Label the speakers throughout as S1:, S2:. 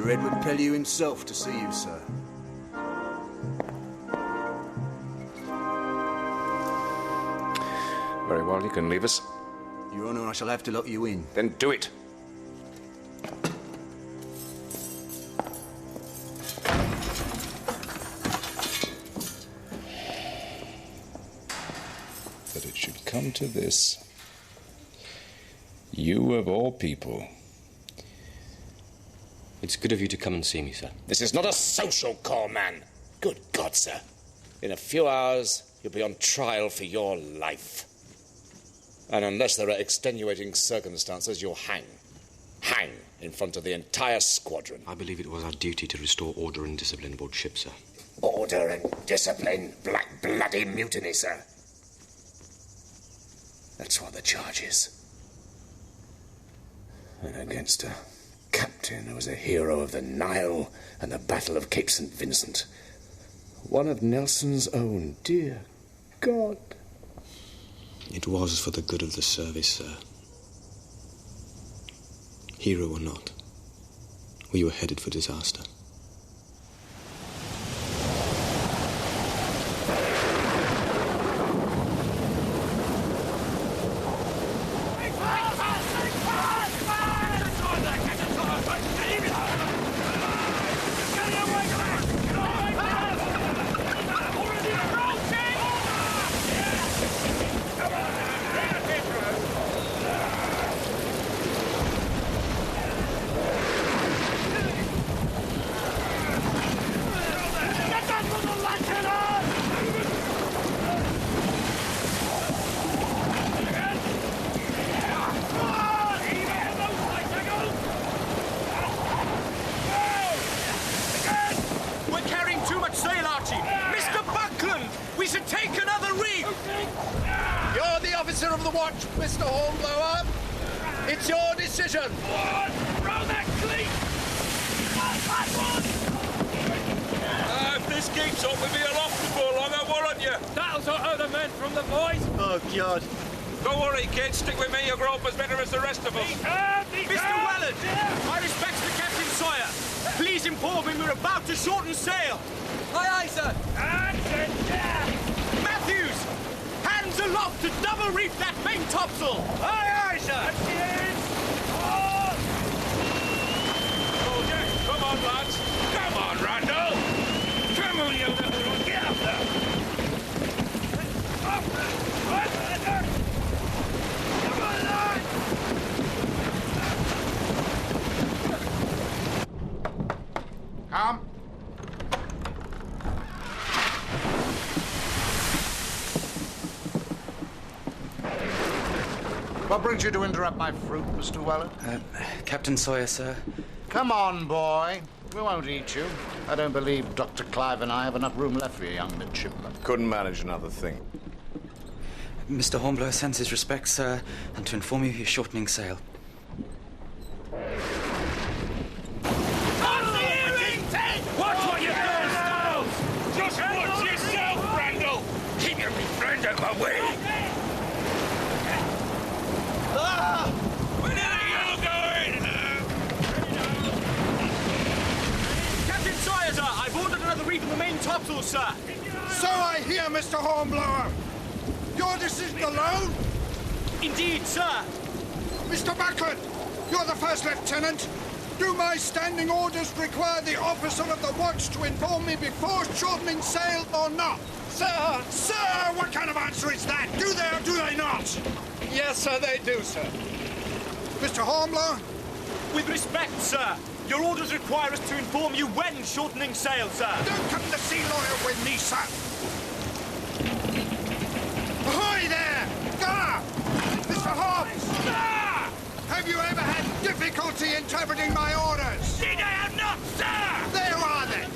S1: Sir Edward Pellew himself to see you, sir.
S2: Very well, you can leave us.
S1: Your Honour, I shall have to lock you in.
S2: Then do it. That it should come to this. You of all people.
S3: It's good of you to come and see me, sir.
S4: This is not a social call, man. Good God, sir. In a few hours, you'll be on trial for your life. And unless there are extenuating circumstances, you'll hang. Hang in front of the entire squadron.
S3: I believe it was our duty to restore order and discipline aboard ship, sir.
S4: Order and discipline, black bloody mutiny, sir. That's what the charge is. And against a captain who was a hero of the Nile and the Battle of Cape St. Vincent. One of Nelson's own, dear God.
S3: It was for the good of the service, sir. Hero or not, we were headed for disaster.
S5: You're the officer of the watch, Mr. Hornblower. It's your decision.
S6: Row that cleat!
S7: If this keeps up, we'll be aloft before long, I warrant you.
S6: That'll sort out the men from the boys.
S5: Oh, God.
S7: Don't worry, kid. Stick with me. You'll grow up as better as the rest of us.
S6: Mr.
S5: Welland, my respects to Captain Sawyer. Please inform him we're about to shorten sail. Aye, aye, sir. Matthews, hands aloft to double reef that main topsail.
S6: Aye, aye, sir.
S7: Oh, yeah. Come on, lads.
S6: Come on, Randall. Come on, you little one. Get up there. Up there. Right there. Come on, lad.
S5: Come.
S8: What brings you to interrupt my fruit, Mr. Welland?
S3: Captain Sawyer, sir.
S8: Come on, boy. We won't eat you. I don't believe Dr. Clive and I have enough room left for you, young midshipman.
S2: Couldn't manage another thing.
S3: Mr. Hornblower sends his respects, sir, and to inform you he's shortening sail.
S6: Watch what you're doing, Styles! Just watch yourself, Randall! Keep your friend out my way! Where are you going?
S5: Captain Sawyer, sir, I've ordered another reef in the main topsail, sir.
S8: So I hear, Mr. Hornblower. Your decision alone?
S5: Indeed, sir.
S8: Mr. Buckland, you're the first lieutenant. Do my standing orders require the officer of the watch to inform me before shortening sail or not? Sir! Sir! What kind of answer is that? Do they or do they not?
S5: Yes, sir, they do, sir.
S8: Mr. Hornblower?
S5: With respect, sir, your orders require us to inform you when shortening sail, sir.
S8: Don't come to sea lawyer with me, sir. Ahoy there! Gunner! Mr. Hobbs! Sir! Have you ever had difficulty interpreting my orders?
S6: Did I have not, sir?
S8: There are then.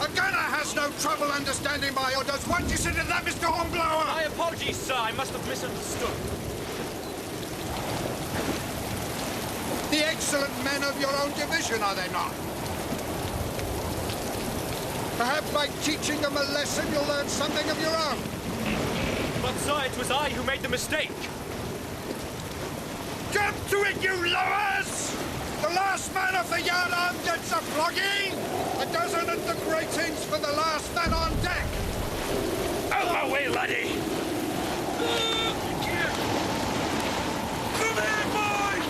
S8: A gunner has no trouble understanding my orders. What do you say to that, Mr. Hornblower?
S5: My apologies, sir. I must have misunderstood.
S8: The excellent men of your own division, are they not? Perhaps by teaching them a lesson, you'll learn something of your own.
S5: But, sir, it was I who made the mistake.
S8: Jump to it, you lowers! The last man of the yardarm gets a flogging. A dozen at the gratings for the last man on deck.
S6: Out my way, laddie!
S7: Come here, boy!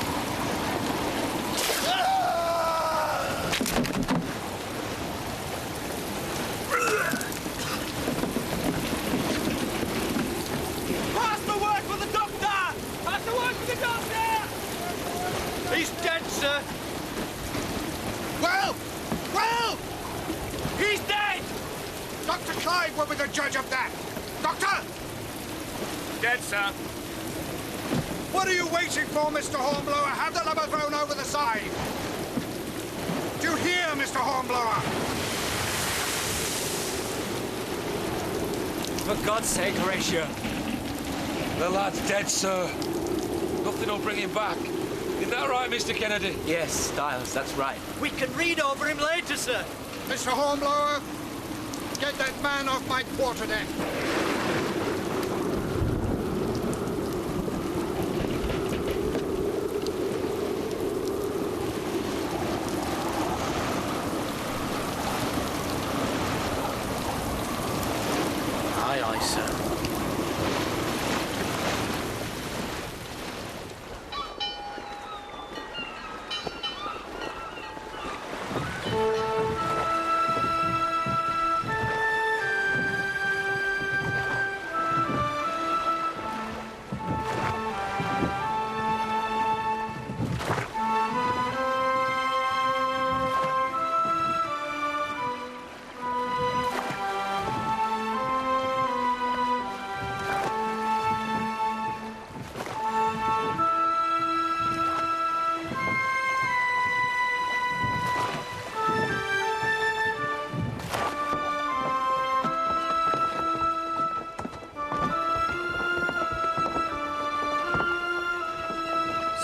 S5: Pass the word for the doctor! Pass the word for the doctor! He's dead, sir.
S8: Well!
S5: He's dead!
S8: Dr. Clive will be the judge of that. Doctor!
S7: Dead, sir.
S8: What are you waiting for, Mr. Hornblower? Have the lubber thrown over the side. Do you hear, Mr. Hornblower?
S5: For God's sake, Horatio.
S7: The lad's dead, sir. Nothing will bring him back. Is that right, Mr. Kennedy?
S3: Yes, Styles, that's right.
S5: We can read over him later, sir.
S8: Mr. Hornblower, get that man off my quarterdeck.
S3: Aye, aye, sir.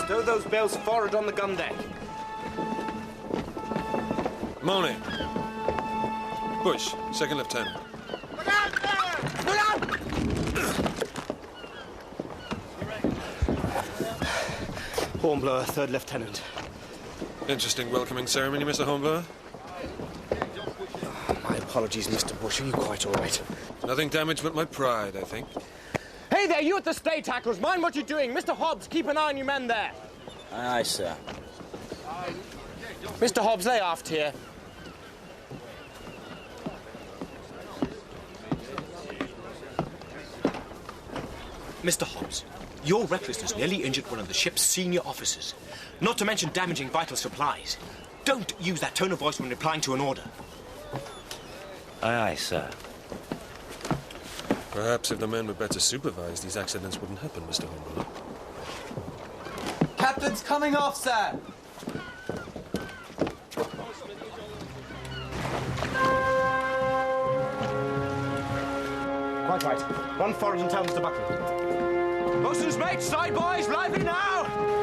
S5: Stow those bales forward on the gun deck.
S7: Morning. Bush, second lieutenant.
S8: Look out there! Look out!
S5: Hornblower, third lieutenant.
S7: Interesting welcoming ceremony, Mr. Hornblower.
S5: My apologies, Mr. Bush. Are you quite all right?
S7: Nothing damaged but my pride, I think.
S5: Hey there, you at the stay tackles. Mind what you're doing. Mr. Hobbs, keep an eye on your men there.
S3: Aye, sir.
S5: Mr. Hobbs, lay aft here.
S9: Mr. Hobbs, your recklessness nearly injured one of the ship's senior officers, not to mention damaging vital supplies. Don't use that tone of voice when replying to an order.
S3: Aye, aye, sir.
S7: Perhaps if the men were better supervised, these accidents wouldn't happen, Mr. Hornblower.
S5: Captain's coming off, sir.
S9: Quite right. Run forward and tell Mr. Buckland. Bosun's mate, side boys, lively now!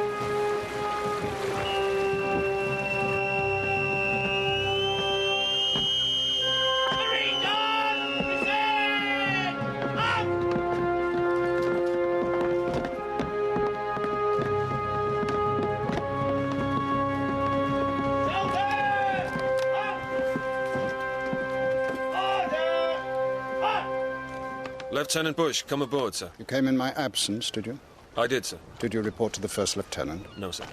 S7: Lieutenant Bush, come aboard, sir.
S8: You came in my absence, did you?
S7: I did, sir.
S8: Did you report to the first lieutenant?
S7: No, sir.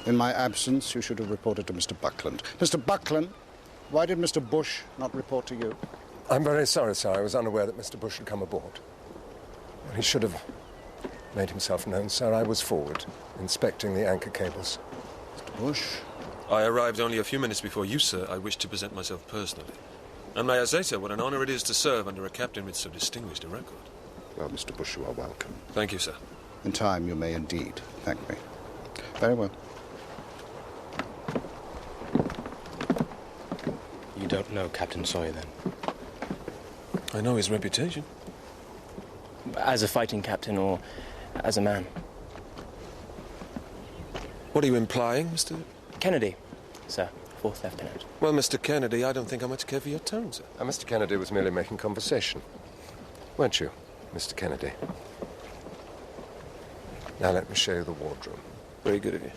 S8: In my absence, you should have reported to Mr. Buckland. Mr. Buckland, why did Mr. Bush not report to you?
S10: I'm very sorry, sir. I was unaware that Mr. Bush had come aboard. He should have made himself known, sir. I was forward, inspecting the anchor cables.
S8: Mr. Bush?
S7: I arrived only a few minutes before you, sir. I wished to present myself personally. And may I say, sir, what an honor it is to serve under a captain with so distinguished a record.
S8: Well, Mr. Bush, you are welcome.
S7: Thank you, sir.
S8: In time, you may indeed thank me. Very well.
S3: You don't know Captain Sawyer, then?
S7: I know his reputation.
S3: As a fighting captain or as a man?
S7: What are you implying, Mr.
S3: Kennedy, sir. Fourth lieutenant.
S7: Well, Mr. Kennedy, I don't think I much care for your tone, sir.
S10: Mr. Kennedy was merely making conversation. Weren't you, Mr. Kennedy? Now let me show you the wardroom.
S7: Very good of you.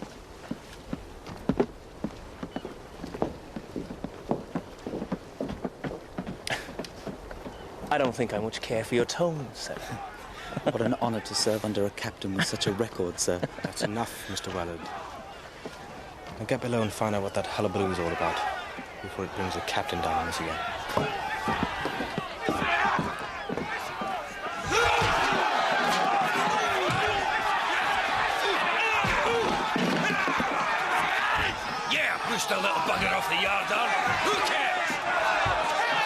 S11: I don't think I much care for your tone, sir.
S3: What an honour to serve under a captain with such a record, sir.
S9: That's enough, Mr. Wellard. Now get below and find out what that hullabaloo's all about before it brings the captain down on us again.
S6: Yeah, pushed a little bugger off the yard arm. Who cares?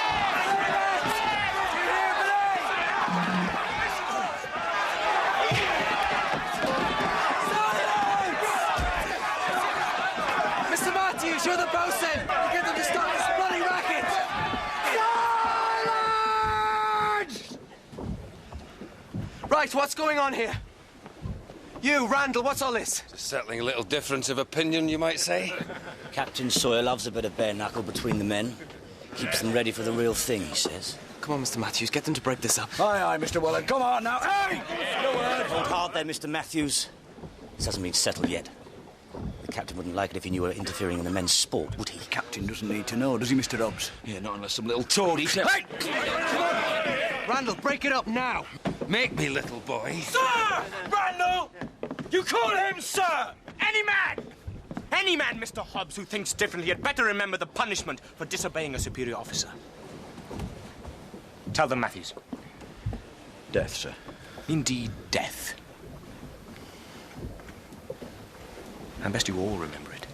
S5: Mr. Matthews, you're the bosun! You get them to stop this bloody racket! Silence!
S9: Right, what's going on here? You, Randall, what's all this?
S12: Just settling a little difference of opinion, you might say.
S13: Captain Sawyer loves a bit of bare knuckle between the men. Keeps them ready for the real thing, he says.
S9: Come on, Mr. Matthews, get them to break this up.
S1: Aye, aye, Mr. Wellard. Come on now. Hey! No word.
S13: Hold hard there, Mr. Matthews. This hasn't been settled yet. The captain wouldn't like it if he knew we were interfering in the men's sport, would he?
S1: The captain doesn't need to know, does he, Mr. Hobbs?
S12: Yeah, not unless some little toady says...
S1: Hey!
S9: Randall, break it up now.
S12: Make me, little boy.
S5: Sir! Randall! You call him sir!
S9: Any man! Any man, Mr. Hobbs, who thinks differently had better remember the punishment for disobeying a superior officer. Tell them, Matthews.
S1: Death, sir.
S9: Indeed, death. And best you all remember it.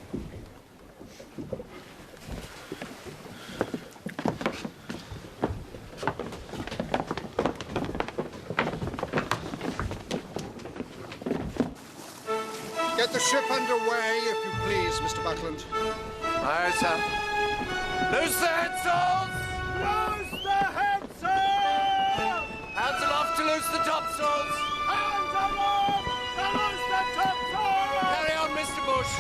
S8: Get the ship underway, if you please, Mr. Buckland.
S12: Aye, sir. Loose the headsails!
S5: Loose the headsail!
S12: Hands aloft to loose the topsails!
S5: Hands aloft to loose the topsail!
S12: Carry on, Mr. Bush.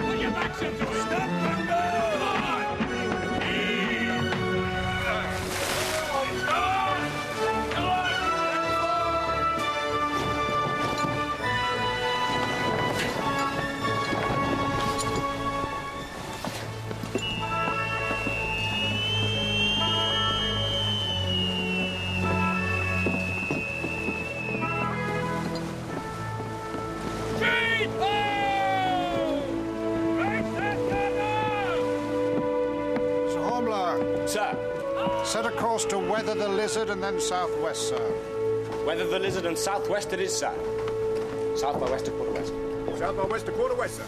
S6: Put your backs into it. Stop and go!
S8: Sir Hornblower.
S9: Sir,
S8: Set a course to weather the Lizard and then southwest, sir.
S9: weather the Lizard and southwest it is, sir. South by west to quarter west.
S10: South by west to quarter west, sir.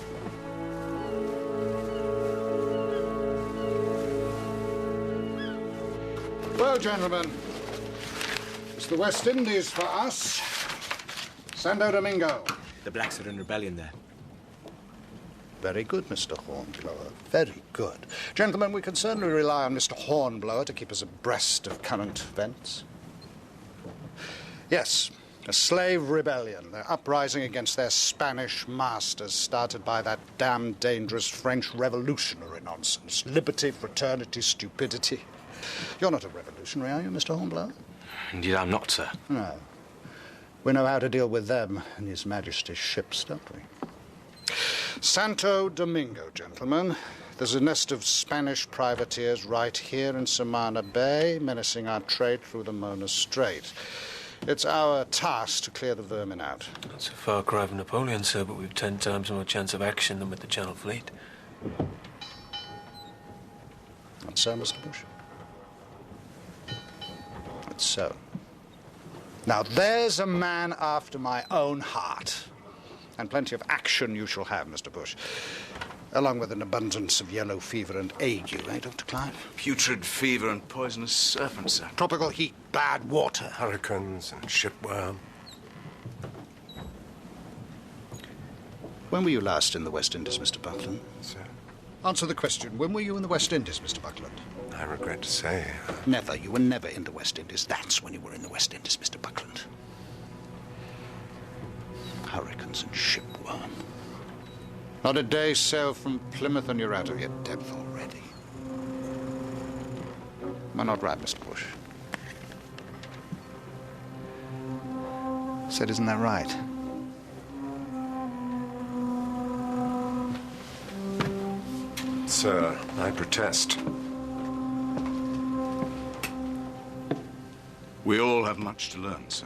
S8: Well, gentlemen, it's the West Indies for us. Santo Domingo.
S9: The blacks are in rebellion there.
S8: Very good, Mr. Hornblower. Very good. Gentlemen, we can certainly rely on Mr. Hornblower to keep us abreast of current events. Yes, a slave rebellion. They're uprising against their Spanish masters, started by that damned dangerous French revolutionary nonsense. Liberty, fraternity, stupidity. You're not a revolutionary, are you, Mr. Hornblower?
S9: Indeed, I'm not, sir.
S8: No. We know how to deal with them in His Majesty's ships, don't we? Santo Domingo, gentlemen. There's a nest of Spanish privateers right here in Samana Bay, menacing our trade through the Mona Strait. It's our task to clear the vermin out.
S7: That's a far cry from Napoleon, sir, but we've 10 times more chance of action than with the Channel Fleet.
S8: Not so, Mr. Bush? Not so. Now, there's a man after my own heart. And plenty of action you shall have, Mr. Bush. Along with an abundance of yellow fever and ague, eh, Dr. Clive?
S1: Putrid fever and poisonous serpents, sir.
S8: Tropical heat, bad water.
S10: Hurricanes and shipworm.
S8: When were you last in the West Indies, Mr. Buckland?
S10: Sir,
S8: Answer the question. When were you in the West Indies, Mr. Buckland?
S10: I regret to say...
S8: Never. You were never in the West Indies. That's when you were in the West Indies, Mr. Buckland. Hurricanes and shipworm. Not a day's sail from Plymouth and you're out of your depth already. Am I not right, Mr. Bush? I said, isn't that right?
S10: Sir, I protest.
S1: We all have much to learn, sir,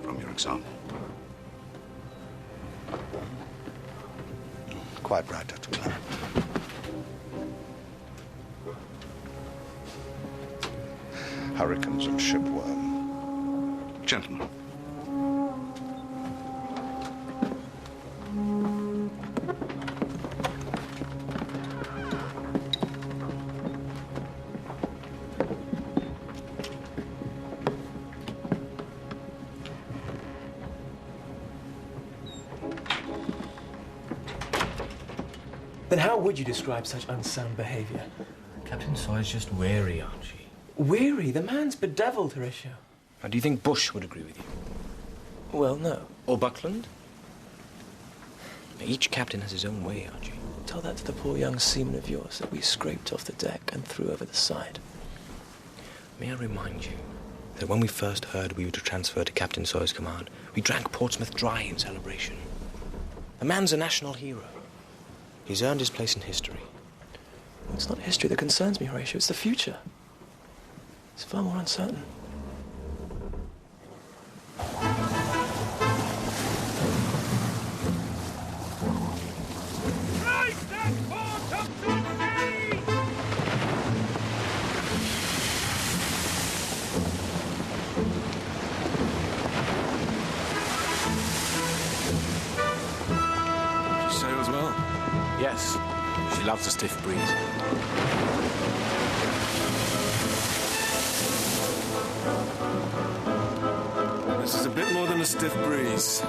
S1: from your example.
S8: Quite right, Dr. Clark. Hurricanes and shipworm.
S1: Gentlemen.
S11: Then how would you describe such unsound behaviour?
S9: Captain Sawyer's just wary, aren't she?
S11: Weary? The man's bedeviled, Horatio.
S9: Now, do you think Bush would agree with you?
S11: Well, no.
S9: Or Buckland? Each captain has his own way, Archie.
S11: Tell that to the poor young seaman of yours that we scraped off the deck and threw over the side.
S9: May I remind you that when we first heard we were to transfer to Captain Sawyer's command, we drank Portsmouth dry in celebration. The man's a national hero. He's earned his place in history.
S11: It's not history that concerns me, Horatio. It's the future. It's far more uncertain.
S7: She sails well.
S9: Yes, she loves a stiff breeze.
S7: This is a bit more than a stiff breeze.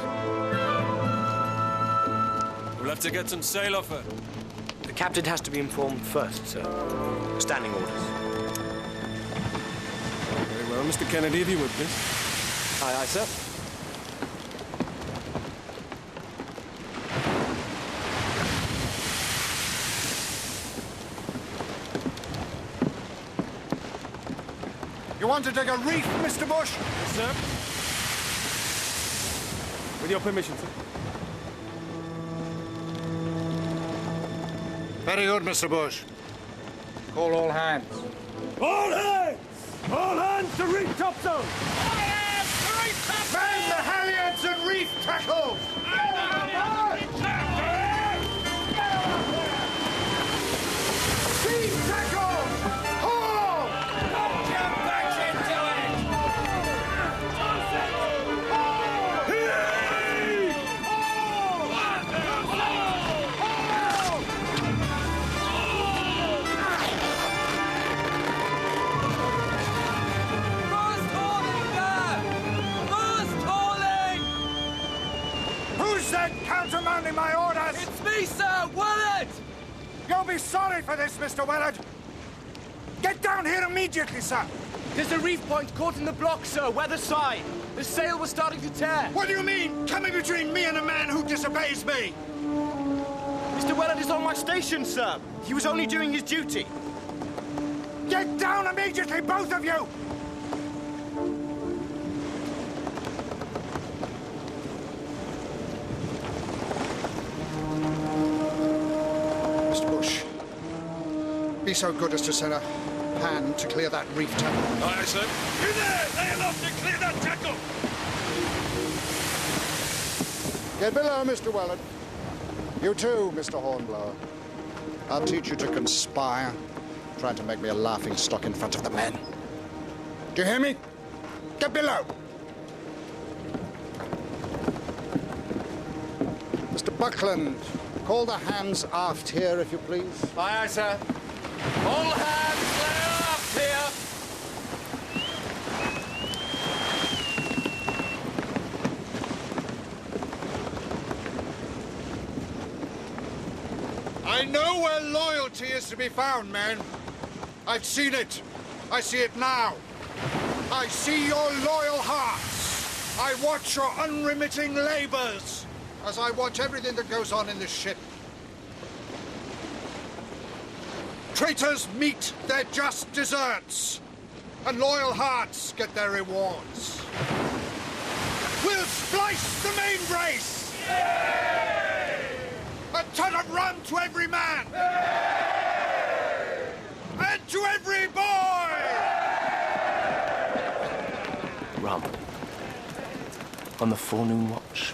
S7: We'll have to get some sail off her.
S9: The captain has to be informed first, sir. Standing orders.
S7: Very well, Mr. Kennedy, if you would, please.
S11: Aye, aye, sir.
S8: You want to dig a reef, Mr. Bush?
S7: Yes, sir. With your permission, sir.
S8: Very good, Mr. Bush. Call all hands.
S6: All hands! All hands to reef topsails!
S8: Man the halyards and reef tackles! Reef tackles! Haul!
S12: Jump back into
S8: Who's that countermanding my orders?
S12: It's me, sir! Willard!
S8: You'll be sorry for this, Mr. Willard. Get down here immediately, sir.
S12: There's a reef point caught in the block, sir. Weather side. The sail was starting to tear.
S8: What do you mean, coming between me and a man who disobeys me?
S12: Mr. Willard is on my station, sir. He was only doing his duty.
S8: Get down immediately, both of you! Mr. Bush, be so good as to send a hand to clear that reef tackle.
S6: Aye, sir. You there! Lay aloft to clear that tackle!
S8: Get below, Mr. Willard. You too, Mr. Hornblower. I'll teach you to conspire, trying to make me a laughing stock in front of the men. Do you hear me? Get below! Mr. Buckland, call the hands aft here, if you please.
S12: Aye, aye, sir. All hands lay aloft here.
S8: I know where loyalty is to be found, men. I've seen it. I see it now. I see your loyal hearts. I watch your unremitting labors as I watch everything that goes on in this ship. Traitors meet their just deserts, and loyal hearts get their rewards. We'll splice the main brace! Yay! A ton of rum to every man! Yay!
S9: On the forenoon watch.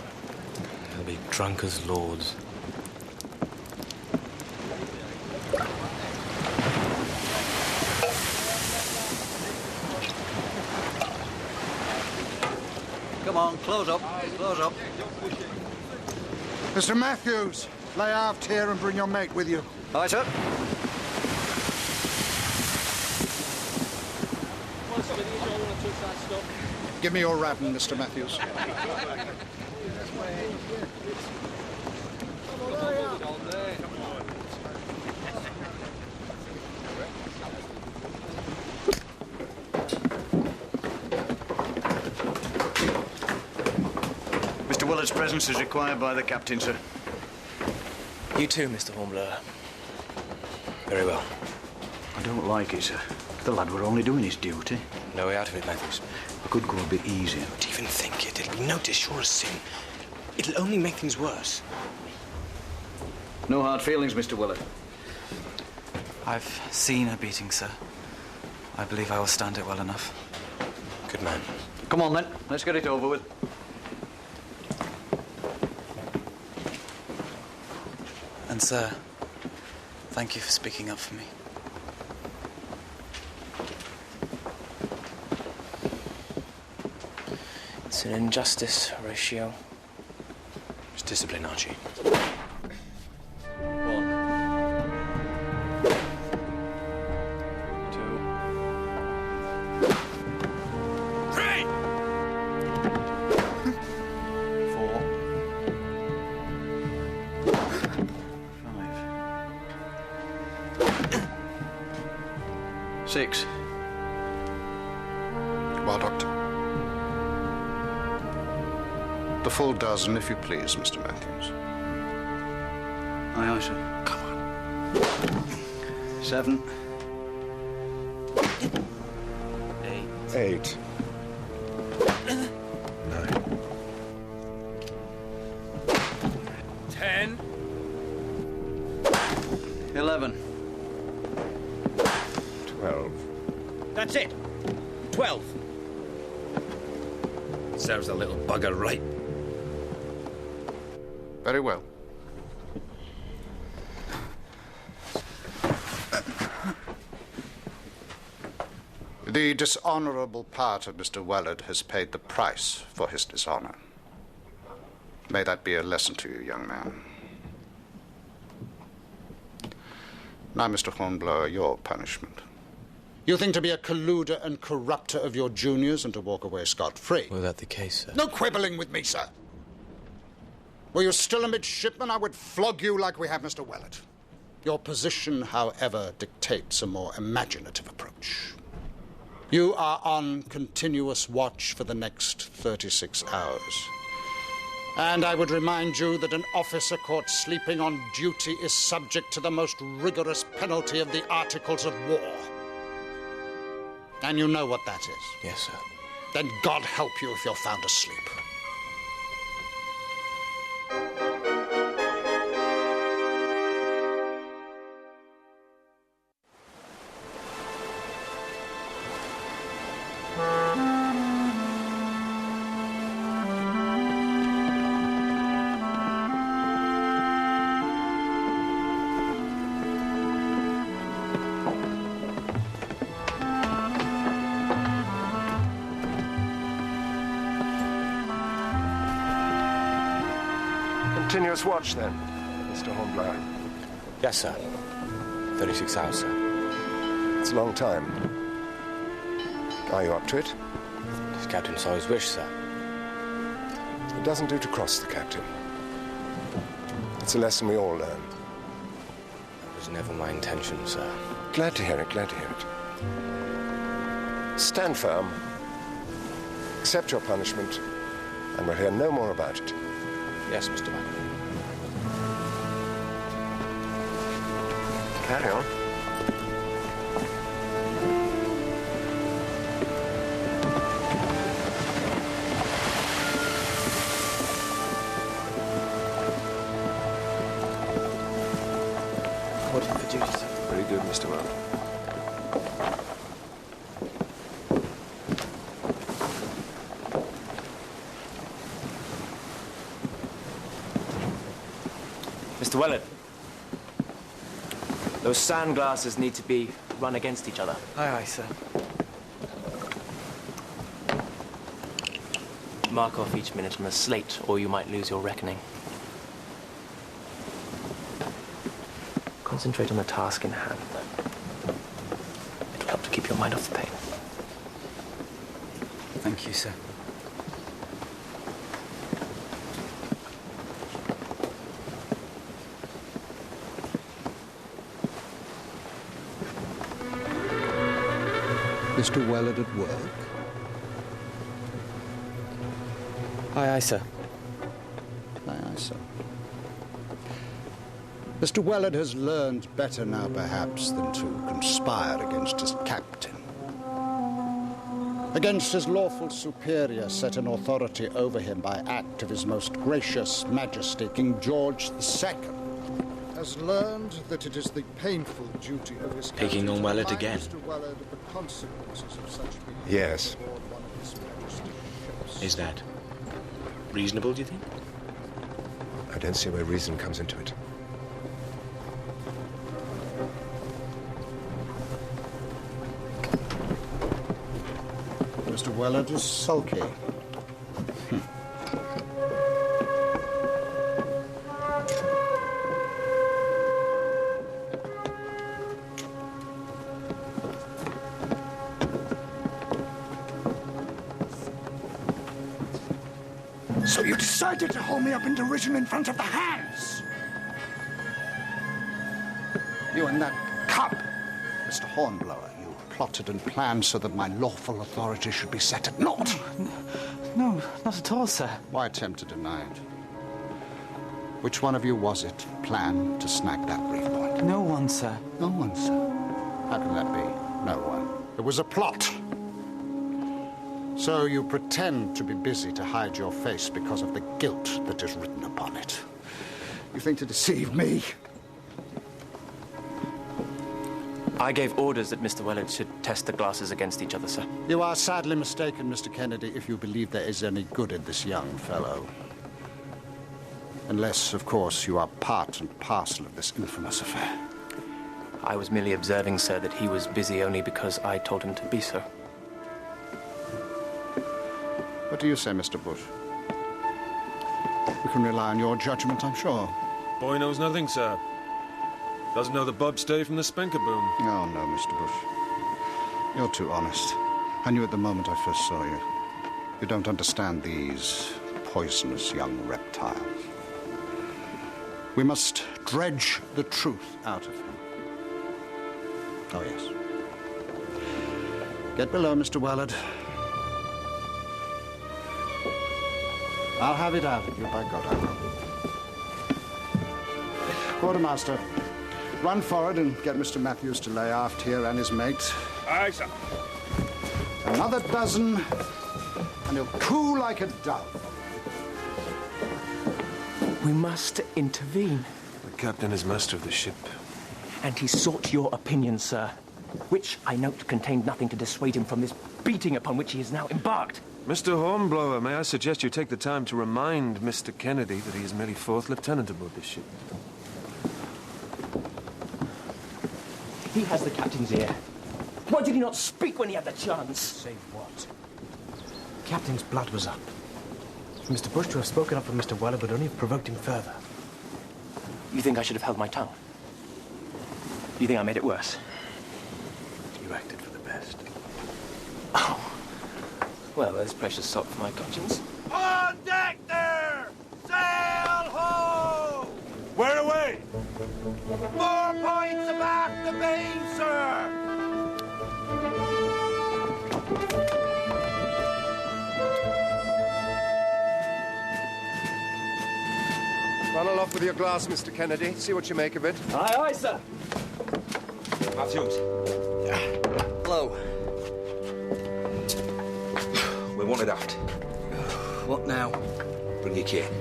S9: They'll be drunk as lords.
S14: Come on, close up. Close up.
S8: Mr. Matthews, lay aft here and bring your mate with you.
S14: Aye, sir.
S8: Give me your rapping, Mr. Matthews.
S14: Mr. Willard's presence is required by the captain, sir.
S9: You too, Mr. Hornblower. Very well.
S14: I don't like it, sir. The lad were only doing his duty.
S9: No way out of it, Matthews.
S14: I could go a bit easier.
S9: Don't even think it. It'll be noticed, sure as sin. It'll only make things worse.
S14: No hard feelings, Mr. Willard.
S3: I've seen a beating, sir. I believe I will stand it well enough.
S9: Good man.
S14: Come on, then. Let's get it over with.
S3: And, sir, thank you for speaking up for me.
S9: It's an injustice, Horatio. It's discipline, Archie.
S14: Six.
S8: Well, Doctor. The full dozen, if you please, Mr. Matthews.
S14: Aye, aye, sir.
S8: Come on.
S14: 7.
S10: 8. 9.
S6: 10.
S14: 11.
S10: 12.
S6: That's it. 12. Serves the little bugger right.
S8: Very well. The dishonorable part of Mr. Wellard has paid the price for his dishonor. May that be a lesson to you, young man. Now, Mr. Hornblower, your punishment. You think to be a colluder and corrupter of your juniors and to walk away scot-free?
S9: Were that the case, sir?
S8: No quibbling with me, sir. Were you still a midshipman, I would flog you like we have Mr. Wellard. Your position, however, dictates a more imaginative approach. You are on continuous watch for the next 36 hours. And I would remind you that an officer caught sleeping on duty is subject to the most rigorous penalty of the Articles of War. And you know what that is.
S9: Yes, sir.
S8: Then God help you if you're found asleep.
S10: Continuous watch, then, Mr. Hornblower.
S9: Yes, sir. 36 hours, sir.
S10: It's a long time. Are you up to it?
S9: As Captain saw his wish, sir.
S10: It doesn't do to cross the captain. It's a lesson we all learn.
S9: That was never my intention, sir.
S10: Glad to hear it, glad to hear it. Stand firm. Accept your punishment, and we'll hear no more about it.
S9: Yes, Mr. Buck.
S10: Carry on.
S9: What for duty, sir?
S10: Very good, Mr. Weld.
S11: Mr. Wellard, those sand glasses need to be run against each other.
S3: Aye, aye, sir.
S11: Mark off each minute on a slate, or you might lose your reckoning. Concentrate on the task in hand. It'll help to keep your mind off the pain.
S3: Thank you, sir.
S8: Mr. Wellard at work?
S3: Aye, aye, sir.
S8: Aye, aye, sir. Mr. Wellard has learned better now, perhaps, than to conspire against his captain. Against his lawful superior set in authority over him by act of his most gracious majesty, King George II. Has learned that it is the painful duty of his captain
S3: Picking on Wellard again.
S8: Mr. Wellard of the consequences of such behavior.
S10: Yes.
S8: aboard one of His Majesty's ships.
S9: Is that reasonable, do you think?
S10: I don't see where reason comes into it.
S8: Mr. Wellard is sulky. So you decided to hold me up in derision in front of the hands? You and that cub, Mr. Hornblower, you plotted and planned so that my lawful authority should be set at naught.
S3: No, not at all, sir.
S8: Why attempt to deny it? Which one of you was it planned to snag that brief point?
S3: No one, sir.
S8: No one, sir. How can that be? No one. It was a plot. So you pretend to be busy to hide your face because of the guilt that is written upon it. You think to deceive me?
S11: I gave orders that Mr. Wellard should test the glasses against each other, sir.
S8: You are sadly mistaken, Mr. Kennedy, if you believe there is any good in this young fellow. Unless, of course, you are part and parcel of this infamous affair.
S11: I was merely observing, sir, that he was busy only because I told him to be so.
S8: What do you say, Mr. Bush? We can rely on your judgment, I'm sure.
S7: Boy knows nothing, sir. Doesn't know the bobstay from the spanker boom.
S8: Oh, no, Mr. Bush. You're too honest. I knew it the moment I first saw you. You don't understand these poisonous young reptiles. We must dredge the truth out of him. Oh, yes. Get below, Mr. Wellard. I'll have it out of you, by God, I will. Quartermaster, run forward and get Mr. Matthews to lay aft here and his mate.
S6: Aye, sir.
S8: Another dozen, and he'll coo like a dove.
S11: We must intervene.
S7: The captain is master of the ship.
S11: And he sought your opinion, sir, which I note contained nothing to dissuade him from this beating upon which he is now embarked.
S7: Mr. Hornblower, may I suggest you take the time to remind Mr. Kennedy that he is merely 4th lieutenant aboard this ship?
S11: He has the captain's ear. Why did he not speak when he had the chance?
S9: Say what? Captain's blood was up. For Mr. Bush to have spoken up for Mr. Weller would only have provoked him further.
S11: You think I should have held my tongue? You think I made it worse?
S9: You acted for the best.
S11: Oh. Well, there's precious salt for my conscience.
S6: On deck there! Sail ho! Where away? 4 points abaft the main, sir!
S10: Run aloft with your glass, Mr. Kennedy. See what you make of it.
S12: Aye, aye, sir.
S3: Matthews. Hello.
S15: We wanted aft.
S3: What now?
S15: Bring your kit.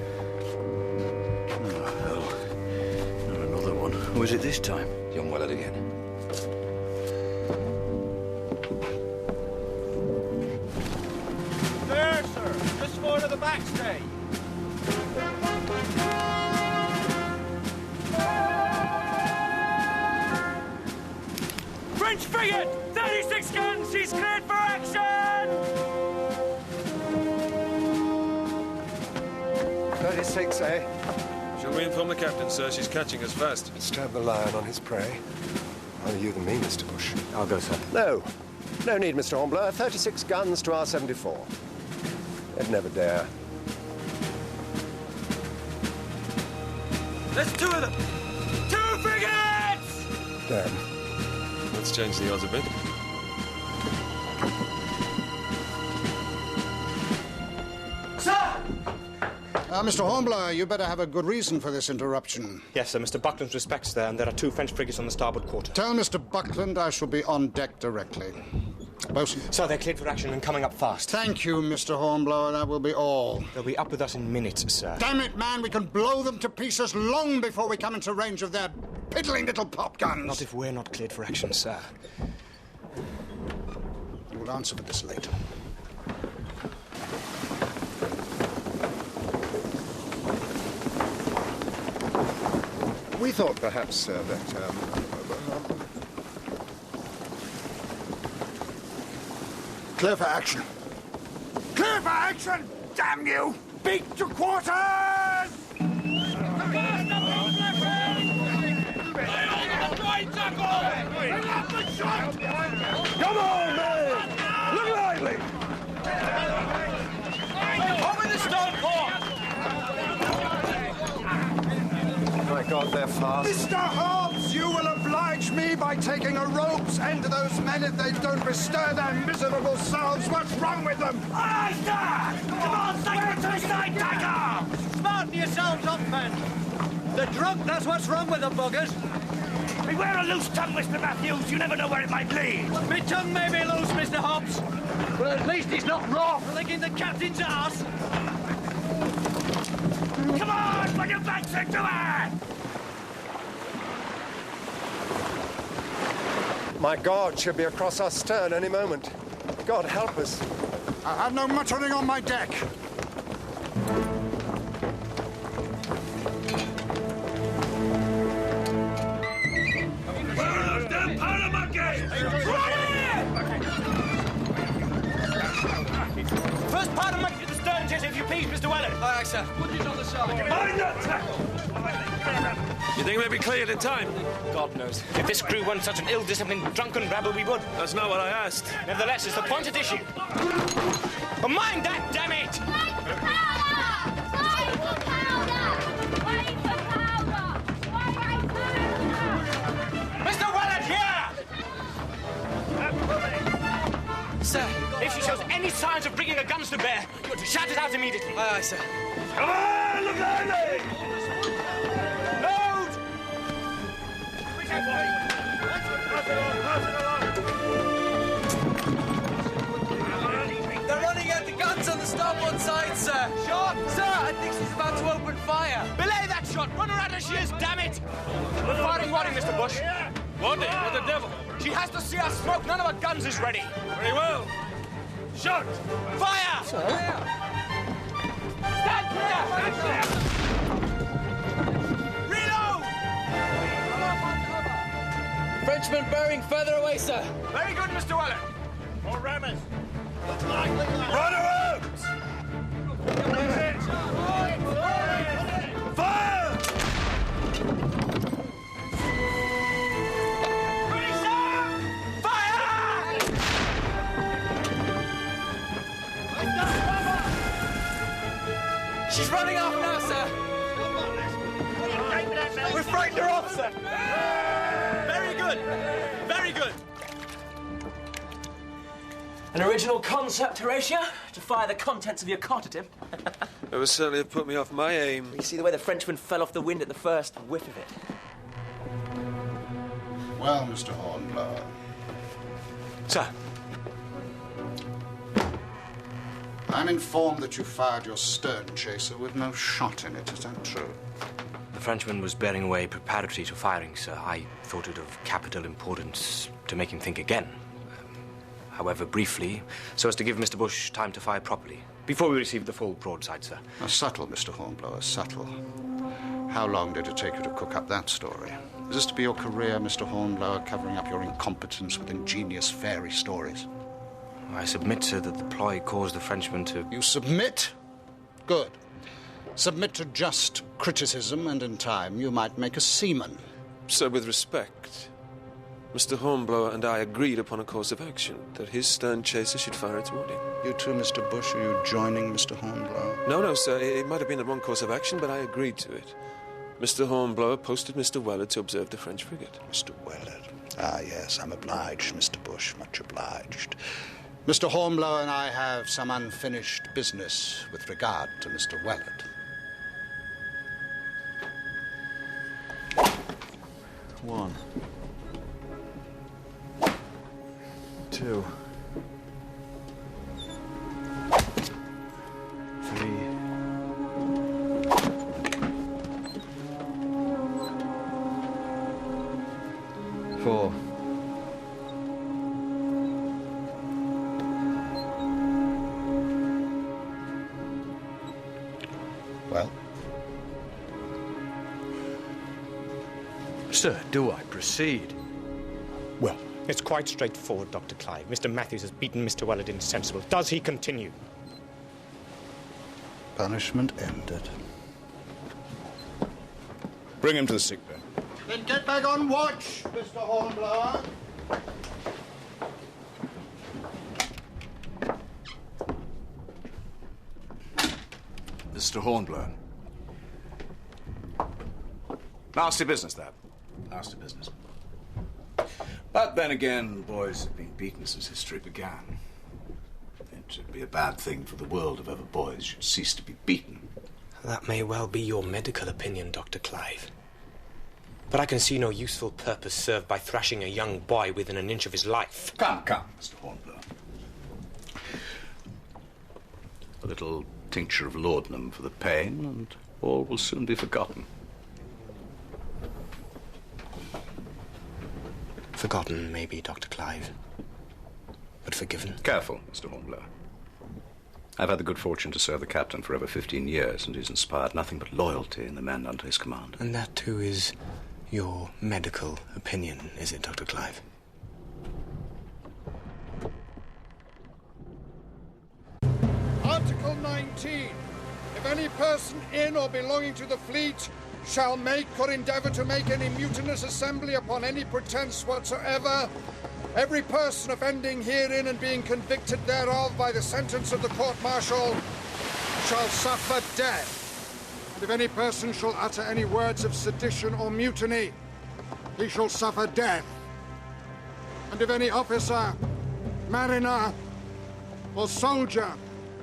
S3: Oh, hell. Not another one. Who is it this time?
S15: Young Wellard again.
S5: There, sir. Just forward of the backstay. French frigate! 36 guns! She's cleared for action!
S10: 36, eh?
S7: Shall we inform the captain, sir? She's catching us fast.
S10: Stab the lion on his prey. Rather you than me, Mr. Bush.
S9: I'll go, sir.
S10: No. No need, Mr. Hornblower. 36 guns to our 74. They'd never dare.
S5: There's 2 of them! 2 frigates!
S10: Damn.
S7: Let's change the odds a bit.
S8: Mr. Hornblower, you better have a good reason for this interruption.
S9: Yes, sir. Mr. Buckland's respects there, and there are 2 French frigates on the starboard quarter.
S8: Tell Mr. Buckland I shall be on deck directly. Bosun.
S9: Sir, they're cleared for action and coming up fast.
S8: Thank you, Mr. Hornblower. That will be all.
S9: They'll be up with us in minutes, sir.
S8: Damn it, man. We can blow them to pieces long before we come into range of their piddling little pop guns.
S9: Not if we're not cleared for action, sir.
S8: You will answer for this later. We thought perhaps, sir, that, clear for action. Clear for action! Damn you! Beat to quarters!
S6: Come on, man! Look lively!
S5: Over the stone port!
S10: My God, they're fast.
S8: Mr. Hobbs, you will oblige me by taking a rope's end to those men if they don't bestir their miserable selves. What's wrong with them?
S5: Aye, sir! Come on, take them to the side, Tiger! Smarten yourselves up, men. They're drunk, that's what's wrong with the buggers.
S6: Beware a loose tongue, Mr. Matthews. You never know where it might lead.
S5: My tongue may be loose, Mr. Hobbs. But at least he's not raw for licking the captain's ass.
S6: Come on, put your backs into it!
S10: My God, she'll be across our stern any moment. God help us.
S8: I have no muttering on my deck.
S5: First part of my to the stern, chest, if you please, Mr. Weller. Aye, sir. Put it on the side.
S6: Mind that tackle!
S7: You think they'll be cleared in time?
S9: God knows. If this crew weren't such an ill-disciplined, drunken rabble, we would.
S7: That's not what I asked.
S9: Nevertheless, it's the point at issue. But mind that, damn it!
S5: Mr. Weller, here!
S9: Sir, if she shows any signs of bringing her guns to bear, you're to shout it out immediately.
S5: Aye, sir.
S6: Come on, look lively!
S5: Load! They're running out the guns on the starboard side, sir. Shot! Sir, I think she's about to open fire.
S9: Belay that shot! Run her out as she is, damn it! Firing warning, Mr. Bush.
S7: Warning? What the devil?
S9: She has to see us smoke. None of our guns is ready.
S7: Very well.
S6: Shot!
S9: Fire!
S5: Stand clear! Reload! Frenchman bearing further away, sir.
S9: Very good, Mr. Weller.
S6: More rammers! Run her out! Fire!
S5: She's running off now, sir. We've frightened her off, sir. Very good. Very good.
S11: An original concept, Horatio? To fire the contents of your cot at him?
S7: It would certainly have put me off my aim.
S11: You see the way the Frenchman fell off the wind at the first whiff of it?
S8: Well, Mr. Hornblower.
S9: Sir.
S8: I'm informed that you fired your stern chaser with no shot in it. Is that true?
S9: The Frenchman was bearing away preparatory to firing, sir. I thought it of capital importance to make him think again. However, briefly, so as to give Mr. Bush time to fire properly, before we received the full broadside, sir.
S8: Subtle, Mr. Hornblower, subtle. How long did it take you to cook up that story? Is this to be your career, Mr. Hornblower, covering up your incompetence with ingenious fairy stories?
S9: I submit, sir, that the ploy caused the Frenchman to...
S8: You submit? Good. Submit to just criticism, and in time you might make a seaman.
S7: Sir, with respect, Mr. Hornblower and I agreed upon a course of action, that his stern chaser should fire its warning.
S8: You too, Mr. Bush, are you joining Mr. Hornblower?
S7: No, sir, it might have been the wrong course of action, but I agreed to it. Mr. Hornblower posted Mr. Weller to observe the French frigate.
S8: Mr. Weller. Ah, yes, I'm obliged, Mr. Bush, much obliged. Mr. Hornblower and I have some unfinished business with regard to Mr. Wellard.
S14: One. Two. Three. Four.
S8: Well?
S12: Sir, do I proceed?
S16: Well, it's quite straightforward, Dr. Clive. Mr. Matthews has beaten Mr. Wellard insensible. Does he continue?
S8: Punishment ended.
S15: Bring him to the sick bay.
S8: Then get back on watch, Mr. Hornblower.
S15: Mr. Hornblower. Nasty business, that. Nasty business. But then again, boys have been beaten since history began. It should be a bad thing for the world if ever boys should cease to be beaten.
S9: That may well be your medical opinion, Dr. Clive. But I can see no useful purpose served by thrashing a young boy within an inch of his life.
S15: Come, Mr. Hornblower. A little tincture of laudanum for the pain, and all will soon be forgotten.
S9: Forgotten, maybe, Dr. Clive. But forgiven.
S15: Careful, Mr. Hornblower. I've had the good fortune to serve the captain for over 15 years, and he's inspired nothing but loyalty in the men under his command.
S9: And that, too, is your medical opinion, is it, Dr. Clive?
S8: Article 19. If any person in or belonging to the fleet shall make or endeavour to make any mutinous assembly upon any pretence whatsoever, every person offending herein and being convicted thereof by the sentence of the court-martial shall suffer death. And if any person shall utter any words of sedition or mutiny, he shall suffer death. And if any officer, mariner, or soldier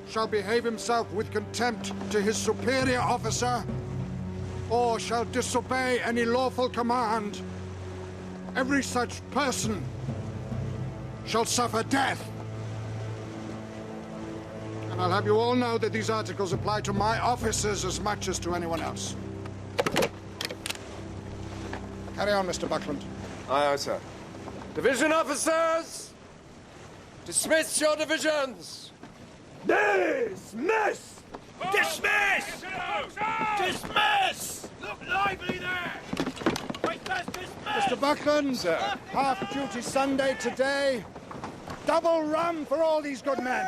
S8: shall behave himself with contempt to his superior officer, or shall disobey any lawful command, every such person shall suffer death. And I'll have you all know that these articles apply to my officers as much as to anyone else. Carry on, Mr. Buckland.
S10: Aye, sir.
S12: Division officers! Dismiss your divisions!
S6: Dismiss! Dismiss! Dismiss! Look lively there!
S8: Mr. Buckland, sir. Half-duty Sunday today. Double rum for all these good men.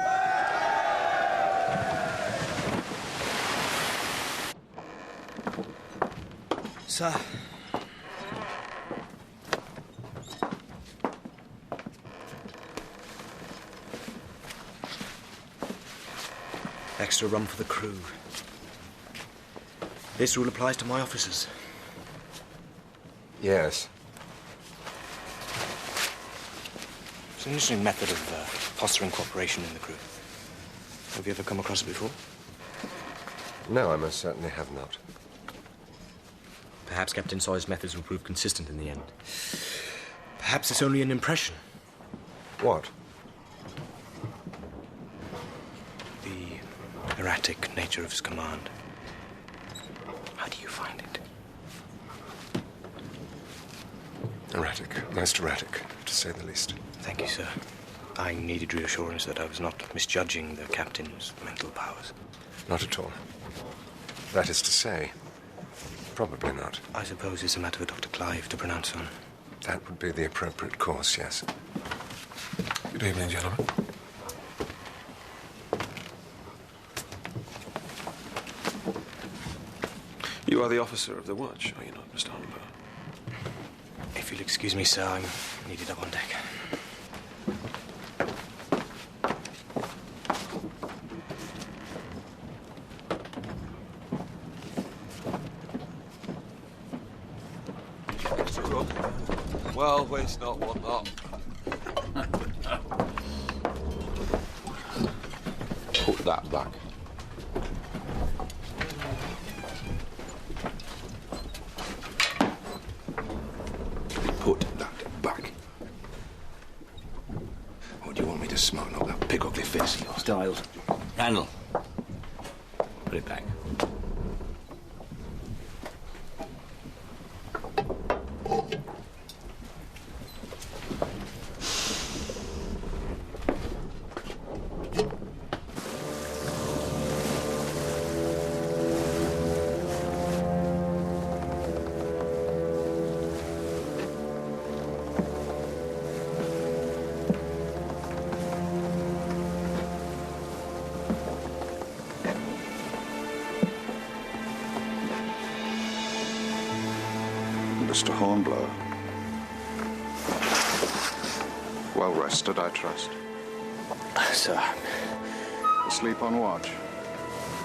S9: Sir. Extra rum for the crew. This rule applies to my officers.
S10: Yes.
S9: It's an interesting method of fostering cooperation in the crew. Have you ever come across it before?
S10: No, I most certainly have not.
S9: Perhaps Captain Sawyer's methods will prove consistent in the end. Perhaps it's only an impression.
S10: What?
S9: The erratic nature of his command. How do you find it?
S10: Erratic. Most erratic, to say the least.
S9: Thank you, sir. I needed reassurance that I was not misjudging the captain's mental powers.
S10: Not at all. That is to say, Probably not.
S9: I suppose it's a matter for Dr. Clive to pronounce on.
S10: That would be the appropriate course, yes.
S7: Good evening, gentlemen. You are the officer of the watch, are you not, Mr. Hornblower?
S9: If you'll excuse me, sir, I'm needed up on deck.
S7: Extra rum. Well, waste not, want not.
S2: Put that back. Put that back. Or do you want me to smarten up that big ugly face of yours?
S14: Styles.
S13: Randall. Put it back.
S15: Mr. Hornblower. Well rested, I trust.
S9: Sir.
S15: Asleep on watch.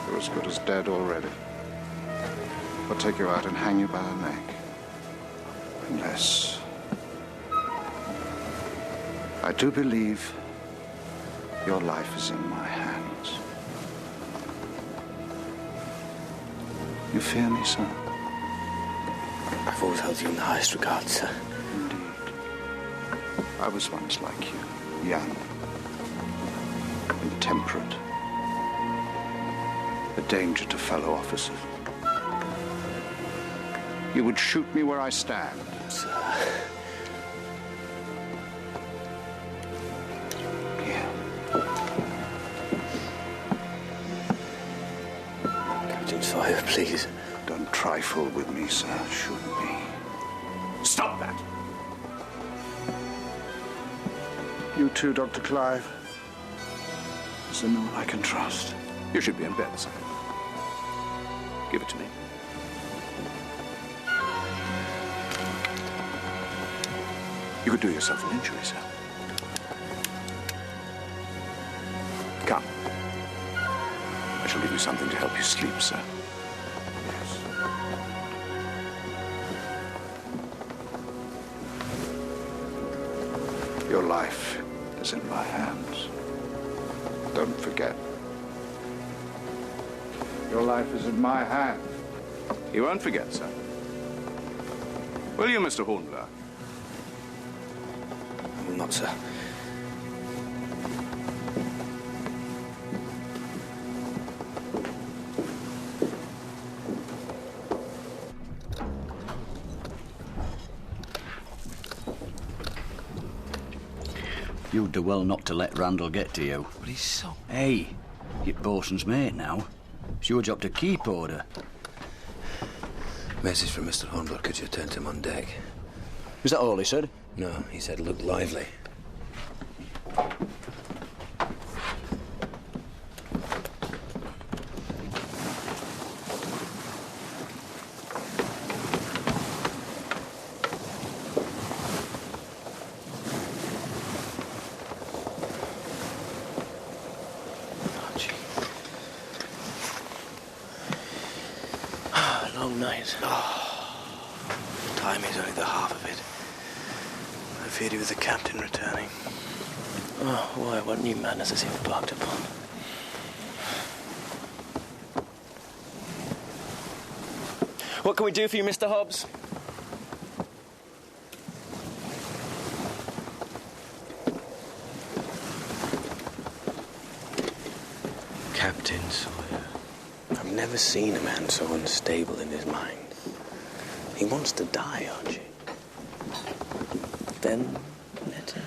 S15: You're as good as dead already. I'll take you out and hang you by the neck. Unless... I do believe your life is in my hands. You fear me, sir?
S9: I've always held you in the highest regard, sir.
S15: Indeed. I was once like you, young, intemperate, a danger to fellow officers. You would shoot me where I stand.
S9: Sir.
S15: Here.
S9: Captain Sawyer, please.
S15: Don't trifle with me, sir. Shoot me.
S14: Stop that!
S15: You too, Dr. Clive. Is there no one I can trust?
S14: You should be in bed, sir. Give it to me. You could do yourself an injury, sir. Come. I shall give you something to help you sleep, sir.
S15: Your life is in my hands. Don't forget. Your life is in my hands.
S14: You won't forget, sir. Will you, Mr. Hornblower?
S9: I will not, sir.
S14: You'd do well not to let Randall get to you.
S9: But he's so...
S14: Hey, you're bosun's mate now. It's your job to keep order.
S9: Message from Mr. Hornblower. Could you turn to him on deck?
S14: Is that all he said?
S9: No, he said look lively. Long night. Oh, time is only the half of it. I feared he was the captain returning. Oh, why, what new madness has he embarked upon?
S12: What can we do for you, Mr. Hobbs?
S9: Captain Sawyer. I've never seen a man so unstable in his mind. He wants to die, Archie. Then let him.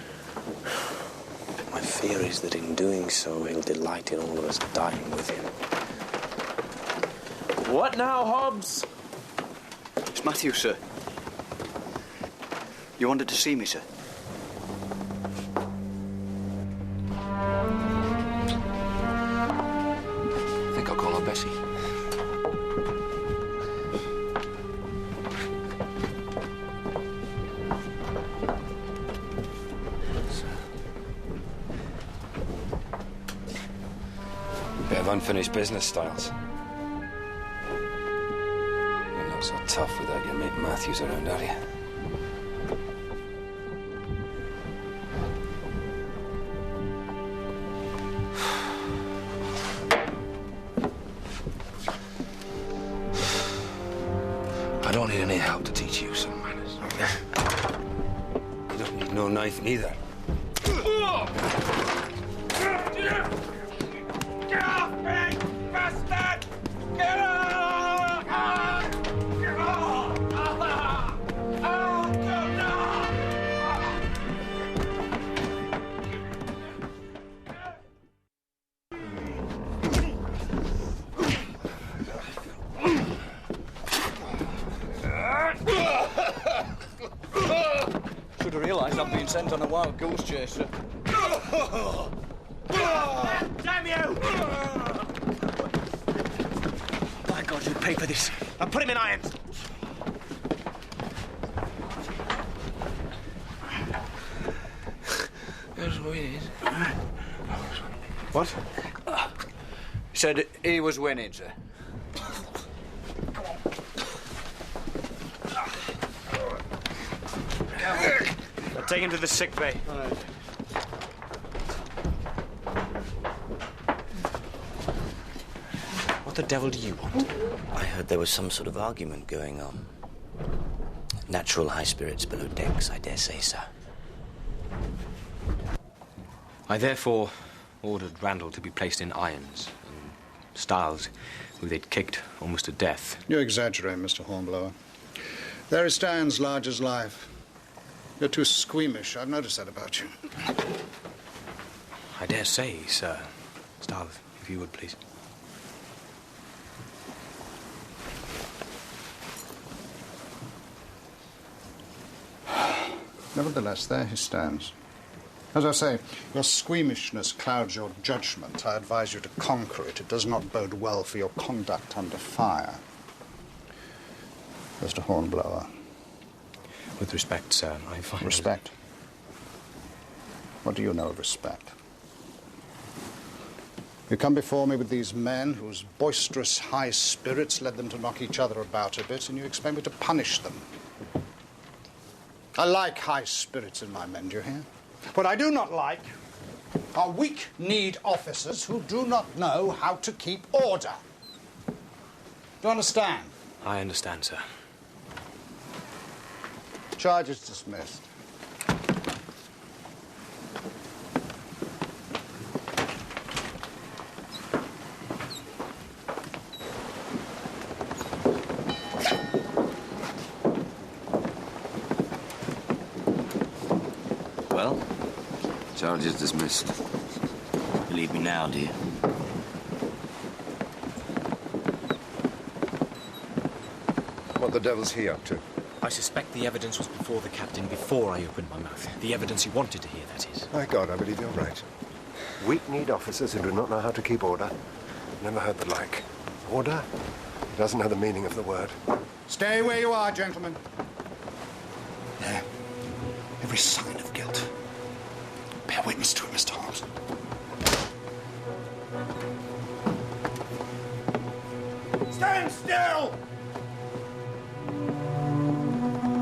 S9: My fear is that in doing so, he'll delight in all of us dying with him.
S12: What now, Hobbs?
S17: It's Matthew, sir. You wanted to see me, sir?
S2: I think I'll call her Bessie.
S18: Bit of unfinished business, Styles. You're not so tough without your mate Matthews around, are you?
S2: I don't need any help to teach you some manners.
S18: You don't need no knife neither.
S6: Get off me, bastard! Get off! Get off!
S17: Should have realised I'm being sent on a wild goose chase, sir.
S12: Damn you!
S11: My God, you pay for this.
S12: Now put him in irons.
S17: What? He said he was winning, sir.
S12: Now take him to the sick bay.
S9: What the devil do you want?
S13: I heard there was some sort of argument going on. Natural high spirits below decks, I dare say, sir.
S9: I therefore ordered Randall to be placed in irons, and Styles, who they'd kicked almost to death.
S8: You exaggerate, Mr. Hornblower. There he stands, large as life. You're too squeamish. I've noticed that about you.
S9: I dare say, sir. Styles, if you would, please.
S8: Nevertheless, there he stands. As I say, your squeamishness clouds your judgment. I advise you to conquer it. It does not bode well for your conduct under fire. Mr. Hornblower.
S9: With respect, sir, I find...
S8: Respect? What do you know of respect? You come before me with these men whose boisterous high spirits led them to knock each other about a bit, and you expect me to punish them. I like high spirits in my men, do you hear? What I do not like are weak-kneed officers who do not know how to keep order. Do you understand?
S9: I understand, sir.
S8: Charge is dismissed.
S13: Well?
S18: Charge is dismissed.
S13: Believe me now, do you?
S10: What the devil's he up to?
S9: I suspect the evidence was before the captain, before I opened my mouth. The evidence he wanted to hear, that is.
S10: My God, I believe you're right. Weak-kneed officers who do not know how to keep order. Never heard the like. Order? He doesn't know the meaning of the word.
S8: Stay where you are, gentlemen. There. Every sign of guilt. Bear witness to it, Mr. Holmes.
S6: Stand still!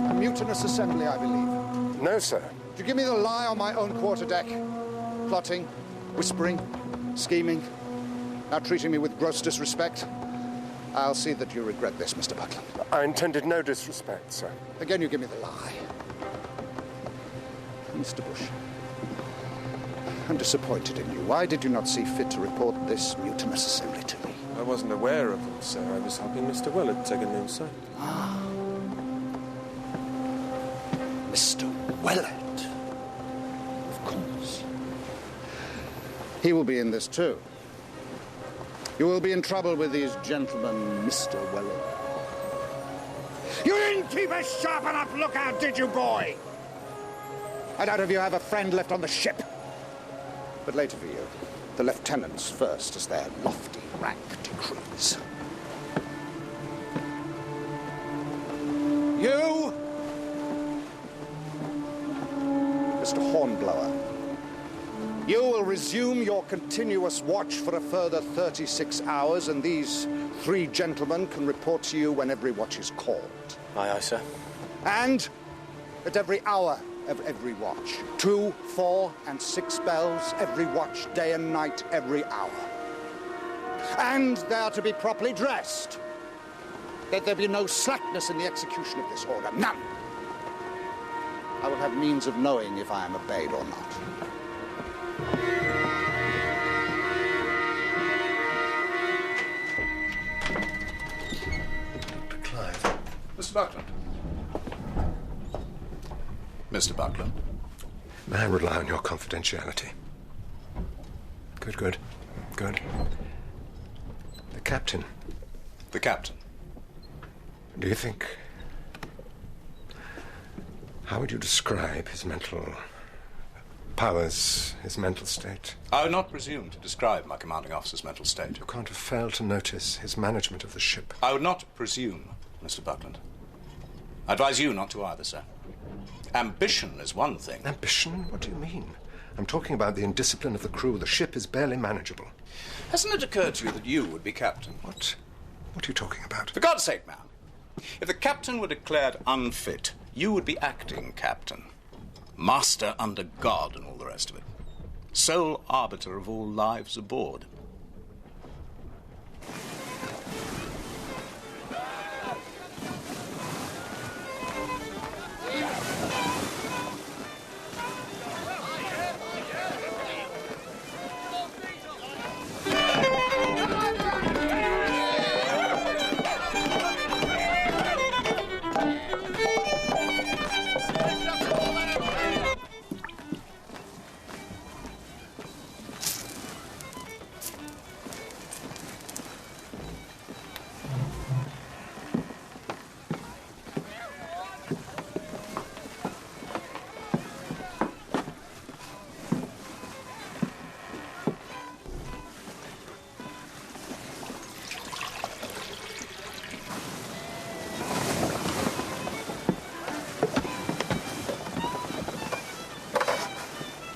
S8: A mutinous assembly, I believe.
S10: No, sir.
S8: Did you give me the lie on my own quarterdeck? Plotting, whispering, scheming, now treating me with gross disrespect? I'll see that you regret this, Mr. Buckland.
S10: I intended no disrespect, sir.
S8: Again, you give me the lie. Mr. Bush, I'm disappointed in you. Why did you not see fit to report this mutinous assembly to me?
S7: I wasn't aware of them, sir. I was helping Mr. Willard take an inside.
S8: Ah. Mr. Willard. Of course. He will be in this too. You will be in trouble with these gentlemen, Mr. Willard. You didn't keep a sharp enough lookout, did you, boy? I doubt if you have a friend left on the ship. But later for you. The lieutenants first, as their lofty rank decrees. You, Mr. Hornblower, you will resume your continuous watch for a further 36 hours, and these 3 gentlemen can report to you when every watch is called.
S9: Aye, aye, sir.
S8: And at every hour of every watch. 2, 4, and 6 bells every watch, day and night, every hour. And they are to be properly dressed. Let there be no slackness in the execution of this order. None. I will have means of knowing if I am obeyed or not.
S10: Dr. Clive.
S15: Mr. Buckland. Mr. Buckland.
S10: May I rely on your confidentiality? Good, good, good. The captain.
S15: The captain.
S10: Do you think... How would you describe his mental powers, his mental state?
S15: I would not presume to describe my commanding officer's mental state.
S10: You can't have failed to notice his management of the ship.
S15: I would not presume, Mr. Buckland. I advise you not to either, sir. Ambition is one thing.
S10: Ambition? What do you mean? I'm talking about the indiscipline of the crew. The ship is barely manageable.
S15: Hasn't it occurred to you that you would be captain?
S10: What? What are you talking about?
S15: For God's sake, man. If the captain were declared unfit, you would be acting captain. Master under God and all the rest of it. Sole arbiter of all lives aboard.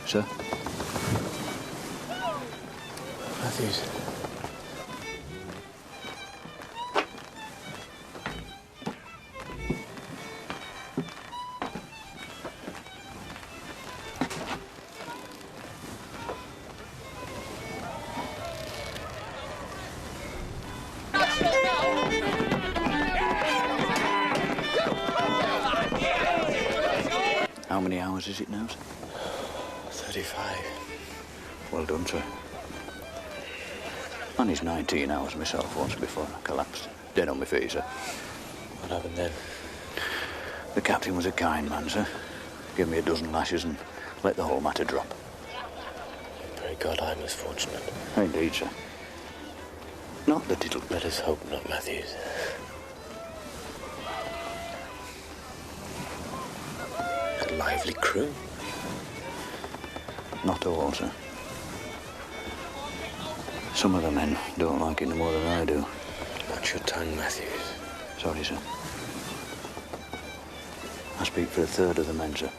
S17: Sir?
S9: Matthews.
S17: How many hours is it now, sir?
S9: 35.
S17: Well done, sir. Managed 19 hours myself once before I collapsed. Dead on my feet, sir.
S9: What happened then?
S17: The captain was a kind man, sir. Gave me a dozen lashes and let the whole matter drop.
S9: Pray God I was fortunate.
S17: Indeed, sir. Not that it'll...
S9: Let us hope not, Matthews. A lively crew.
S17: Not all, sir. Some of the men don't like it no more than I do.
S9: Watch your tongue, Matthews.
S17: Sorry, sir. I speak for a third of the men, sir.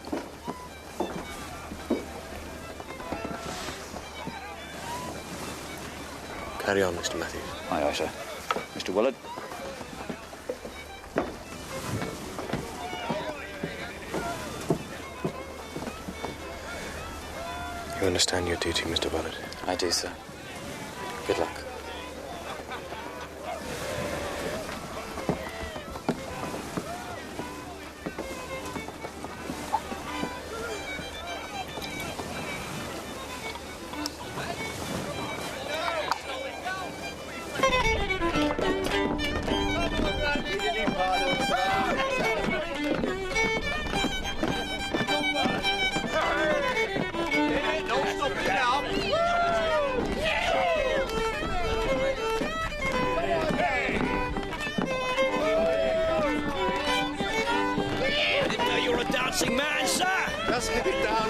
S9: Carry on, Mr. Matthews.
S17: Aye, aye, sir. Mr. Willard.
S9: You understand your duty, Mr. Willard?
S3: I do, sir. Good luck.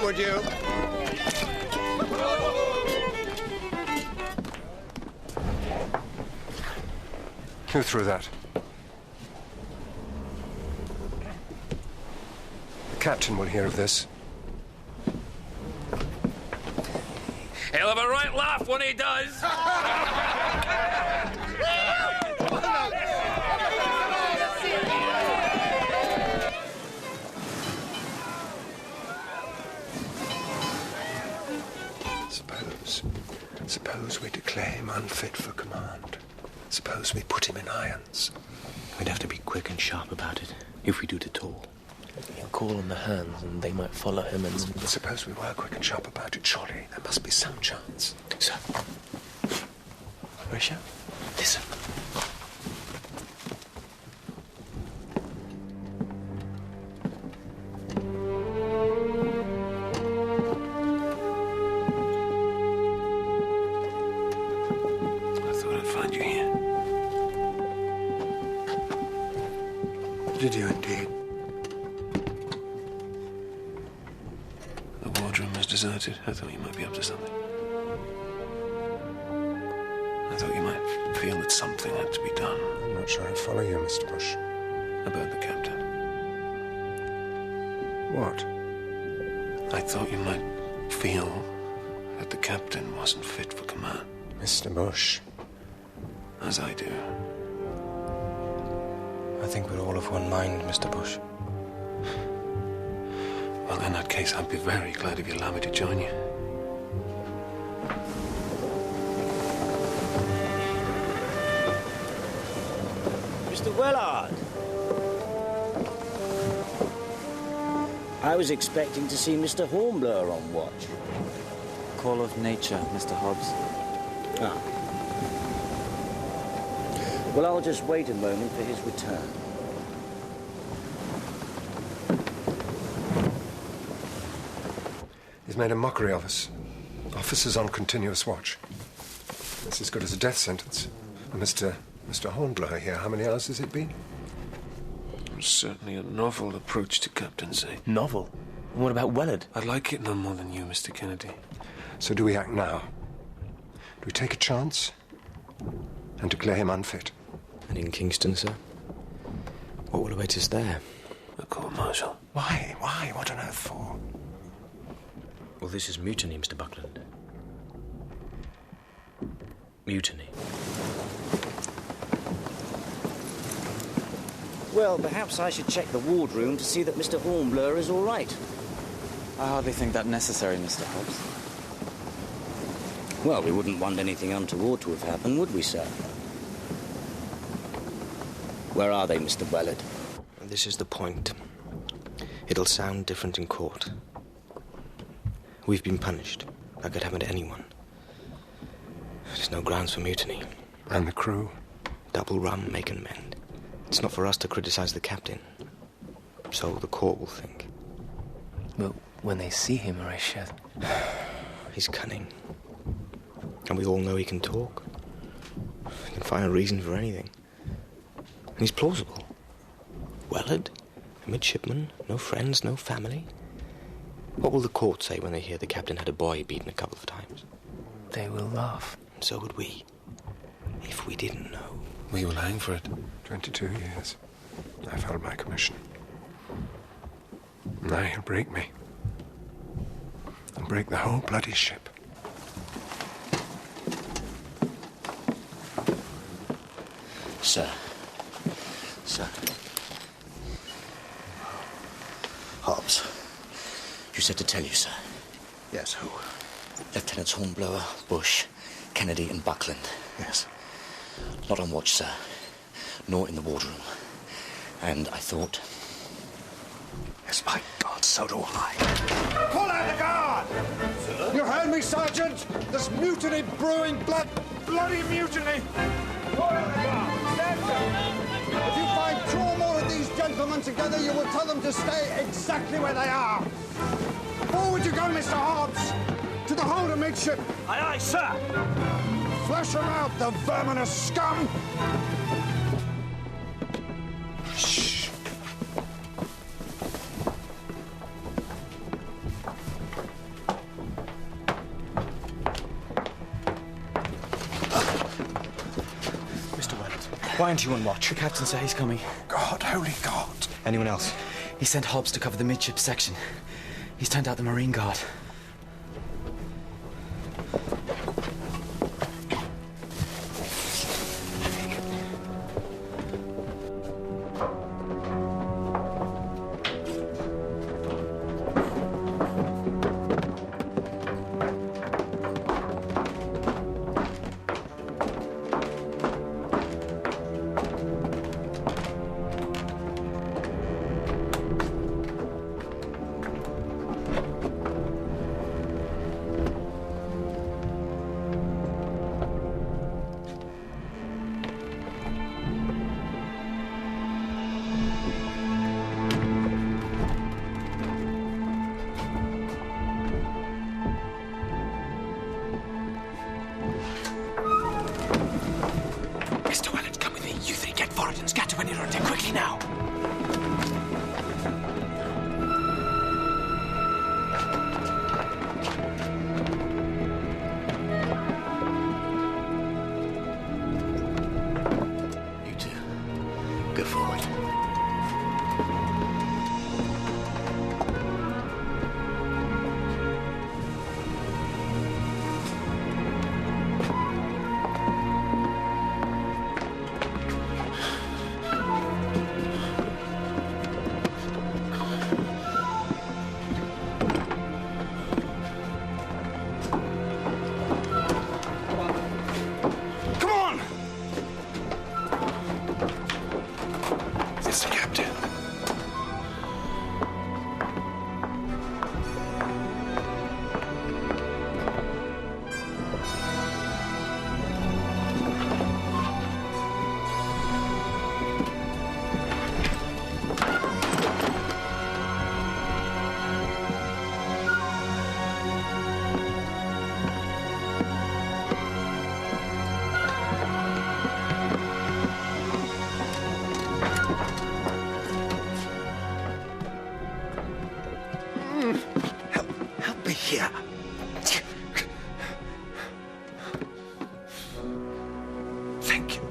S8: would you?
S10: Who threw that? The captain will hear of this.
S6: He'll have a right laugh when he does.
S10: Suppose we declare him unfit for command. Suppose we put him in irons.
S9: We'd have to be quick and sharp about it, if we do it at all.
S19: He'll call on the hands, and they might follow him and...
S10: Suppose we were quick and sharp about it, surely there must be some chance.
S9: Sir. Risha, listen.
S10: Did you indeed?
S7: The wardroom was deserted. I thought you might be up to something. I thought you might feel that something had to be done.
S10: I'm not sure I follow you, Mr. Bush.
S7: About the captain.
S10: What?
S7: I thought you might feel that the captain wasn't fit for command.
S10: Mr. Bush.
S7: As I do.
S9: I think we're all of one mind, Mr. Bush.
S7: Well, in that case, I'd be very glad if you allow me to join you.
S13: Mr. Wellard. I was expecting to see Mr. Hornblower on watch.
S3: Call of nature, Mr. Hobbs.
S13: Ah. Well, I'll just wait a moment for his return.
S10: He's made a mockery of us. Officers on continuous watch. It's as good as a death sentence. Mr. Hornblower here, how many hours has it been?
S7: It's certainly a novel approach to captaincy.
S19: Novel? And what about Wellard?
S7: I like it no more than you, Mr. Kennedy.
S10: So do we act now? Do we take a chance and declare him unfit?
S9: And in Kingston, sir? What will await us there?
S7: A court-martial.
S10: Why? Why? What on earth for?
S9: Well, this is mutiny, Mr. Buckland. Mutiny.
S13: Well, perhaps I should check the wardroom to see that Mr. Hornblower is all right.
S3: I hardly think that necessary, Mr. Hobbs.
S13: Well, we wouldn't want anything untoward to have happened, would we, sir? Where are they, Mr. Wellard?
S9: This is the point. It'll sound different in court. We've been punished. That could happen to anyone. There's no grounds for mutiny.
S10: And the crew?
S9: Double rum, make and mend. It's not for us to criticize the captain. So the court will think.
S19: But when they see him, Horatio...
S9: He's cunning. And we all know he can talk. He can find a reason for anything. And he's plausible. Wellard, a midshipman, no friends, no family. What will the court say when they hear the captain had a boy beaten a couple of times?
S19: They will laugh.
S9: And so would we. If we didn't know.
S7: We will hang for it.
S10: 22 years. I've held my commission. Now he'll break me. And break the whole bloody ship.
S13: Sir. Sir. Hobbs. You said to tell you, sir.
S10: Yes, who?
S13: Lieutenants Hornblower, Bush, Kennedy and Buckland.
S10: Yes.
S13: Not on watch, sir. Nor in the wardroom. And I thought...
S10: Yes, by God, so do I.
S8: Pull out the guard! Sir? You heard me, Sergeant? There's mutiny brewing, bloody mutiny! Pull out the guard! Stand down! If you find two or more of these gentlemen together, you will tell them to stay exactly where they are. Forward you go, Mr. Hobbs! To the hold amidship!
S5: Aye, aye, sir!
S8: Flush them out, the verminous scum!
S10: Shh.
S3: Why aren't you on watch? The captain said he's coming.
S10: God, holy God.
S3: Anyone else? He sent Hobbs to cover the midship section. He's turned out the Marine Guard.
S9: Quickly now!
S17: You two, go forward.
S10: Help me here. Thank you.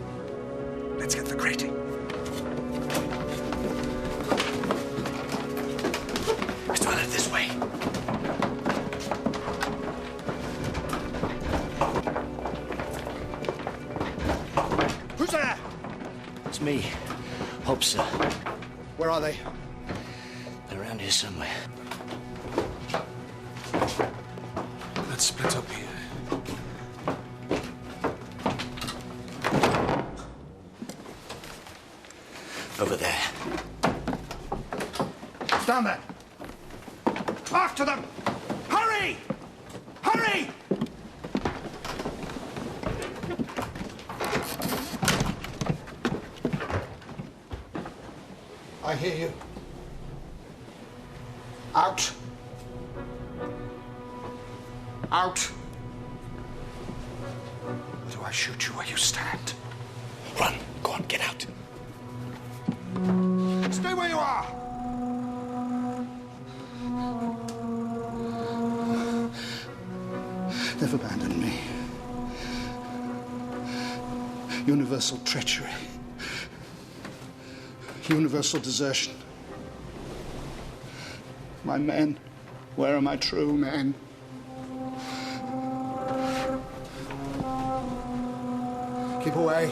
S10: Let's get the grating.
S9: Mr. Willard, this way.
S8: Who's there?
S13: It's me, Hobbs, sir.
S8: Where are they?
S13: They're around here somewhere.
S7: Let's split up here.
S13: Over there.
S8: Stand there. After them! Hurry! Hurry! I hear you. Out. Out.
S10: Do I shoot you where you stand?
S9: Run. Go on, get out.
S8: Stay where you are! They've abandoned me. Universal treachery. Universal desertion. My men. Where are my true men? Keep away.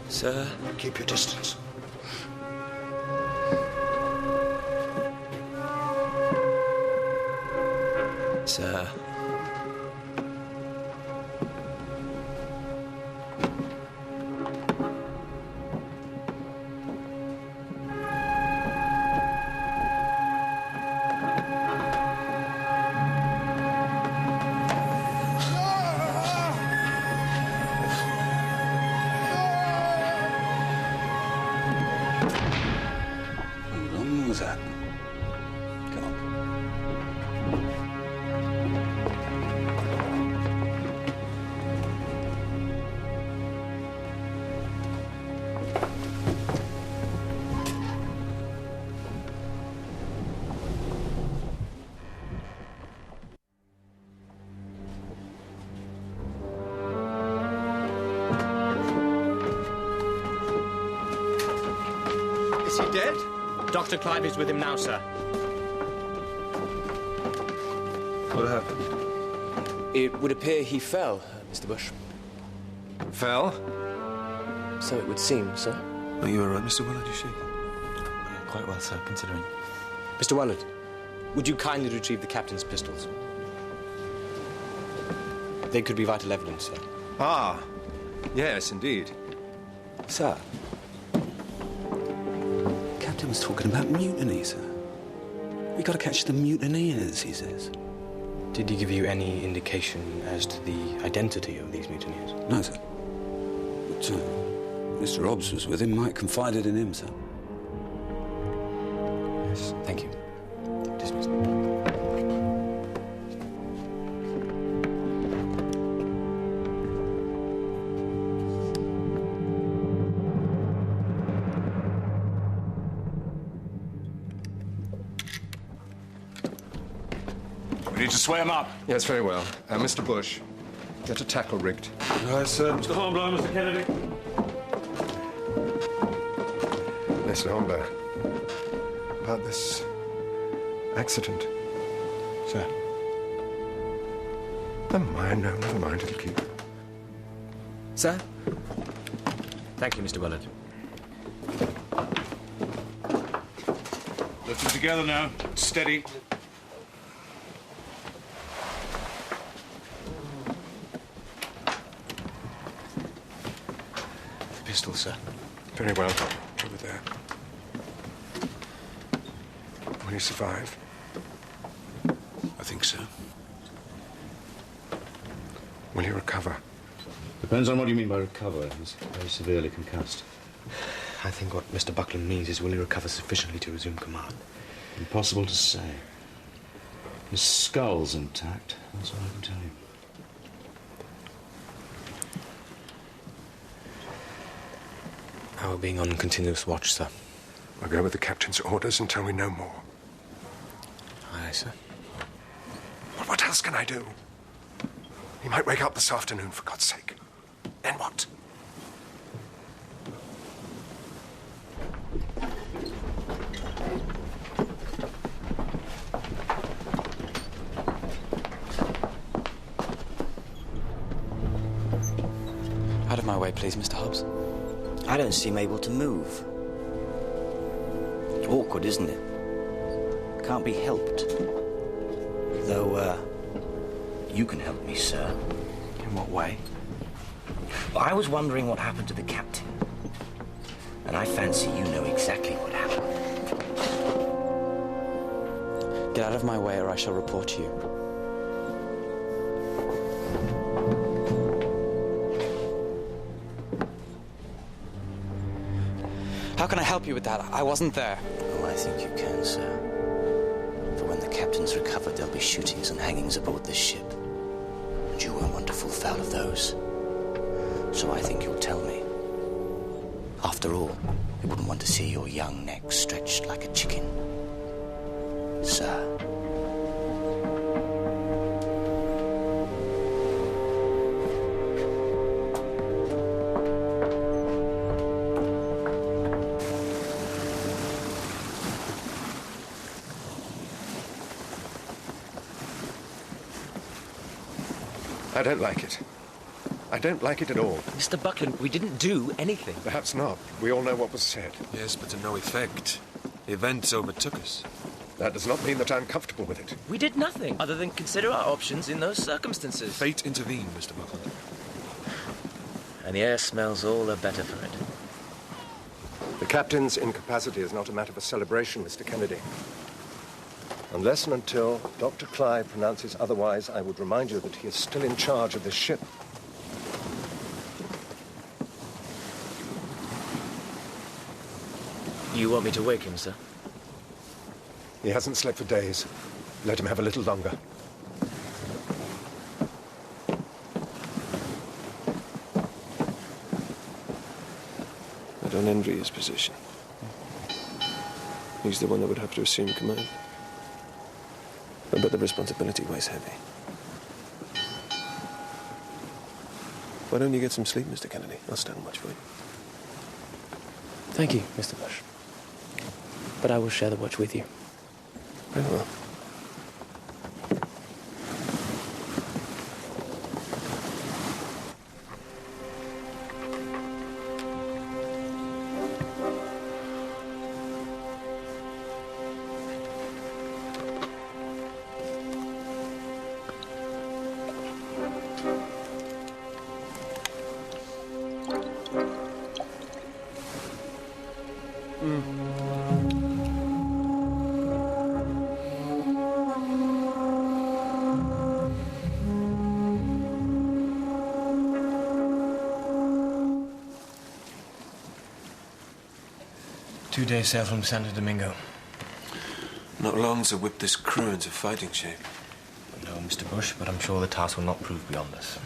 S9: Sir?
S8: Keep your distance.
S9: Sir?
S15: How long was that? Come on.
S16: Is he dead? Dr. Clive is with him now, sir.
S7: What happened?
S19: It would appear he fell, Mr. Bush.
S10: Fell?
S19: So it would seem, sir.
S7: Are you all right, Mr. Willard? You shaking?
S3: Quite well, sir, considering.
S9: Mr. Willard, would you kindly retrieve the captain's pistols? They could be vital evidence, sir.
S10: Ah, yes, indeed.
S3: Sir. Captain was talking about mutiny, sir. We gotta catch the mutineers, he says.
S9: Did he give you any indication as to the identity of these mutineers?
S3: No, sir. But Mr. Hobbs was with him. Mike confided in him, sir.
S9: Yes, thank you. Dismissed.
S15: We need to sway him up.
S10: Yes, very well. Mr. Bush, get a tackle rigged.
S7: Right, sir. Mr. Hornblower, Mr. Kennedy.
S10: Mr. Hornblower, about this accident.
S9: Sir.
S10: Never mind, no, never mind, it'll keep.
S9: Sir? Thank you, Mr. Willard.
S15: Lift him together now. Steady.
S9: The pistol, sir.
S10: Very well. Over there. Will he survive?
S1: I think so.
S10: Will he recover?
S17: Depends on what you mean by recover. He's very severely concussed.
S9: I think what Mr. Buckland means is will he recover sufficiently to resume command?
S17: Impossible to say. His skull's intact. That's all I can tell you.
S9: Our being on continuous watch, sir.
S10: I'll go with the captain's orders until we know more.
S9: Aye, sir.
S10: But what else can I do? He might wake up this afternoon, for God's sake. Then what?
S3: Out of my way, please, Mr. Hobbs.
S13: I don't seem able to move. Awkward, isn't it? Can't be helped. Though, you can help me, sir.
S3: In what way?
S13: Well, I was wondering what happened to the captain. And I fancy you know exactly what happened.
S3: Get out of my way or I shall report you. How can I help you with that? I wasn't there.
S13: Oh, I think you can, sir. For when the captain's recovered, there'll be shootings and hangings aboard this ship. And you won't want to fall foul of those. So I think you'll tell me. After all, you wouldn't want to see your young neck stretched like a chicken. Sir.
S10: I don't like it. I don't like it at all.
S19: Mr. Buckland, we didn't do anything.
S10: Perhaps not. We all know what was said.
S7: Yes, but to no effect. Events overtook us.
S10: That does not mean that I'm comfortable with it.
S19: We did nothing other than consider our options in those circumstances.
S7: Fate intervened, Mr. Buckland.
S19: And the air smells all the better for it.
S10: The captain's incapacity is not a matter for celebration, Mr. Kennedy. Unless and until Dr. Clive pronounces otherwise, I would remind you that he is still in charge of this ship.
S19: You want me to wake him, sir?
S10: He hasn't slept for days. Let him have a little longer.
S7: I don't envy his position. He's the one that would have to assume command. But the responsibility weighs heavy. Why don't you get some sleep, Mr. Kennedy? I'll stand watch for you.
S19: Thank you, Mr. Bush.
S9: but I will share the watch with you.
S7: Very well.
S9: Two-day sail from Santo Domingo.
S7: Not long to whip this crew into fighting shape.
S9: No, Mr. Bush, but I'm sure the task will not prove beyond us.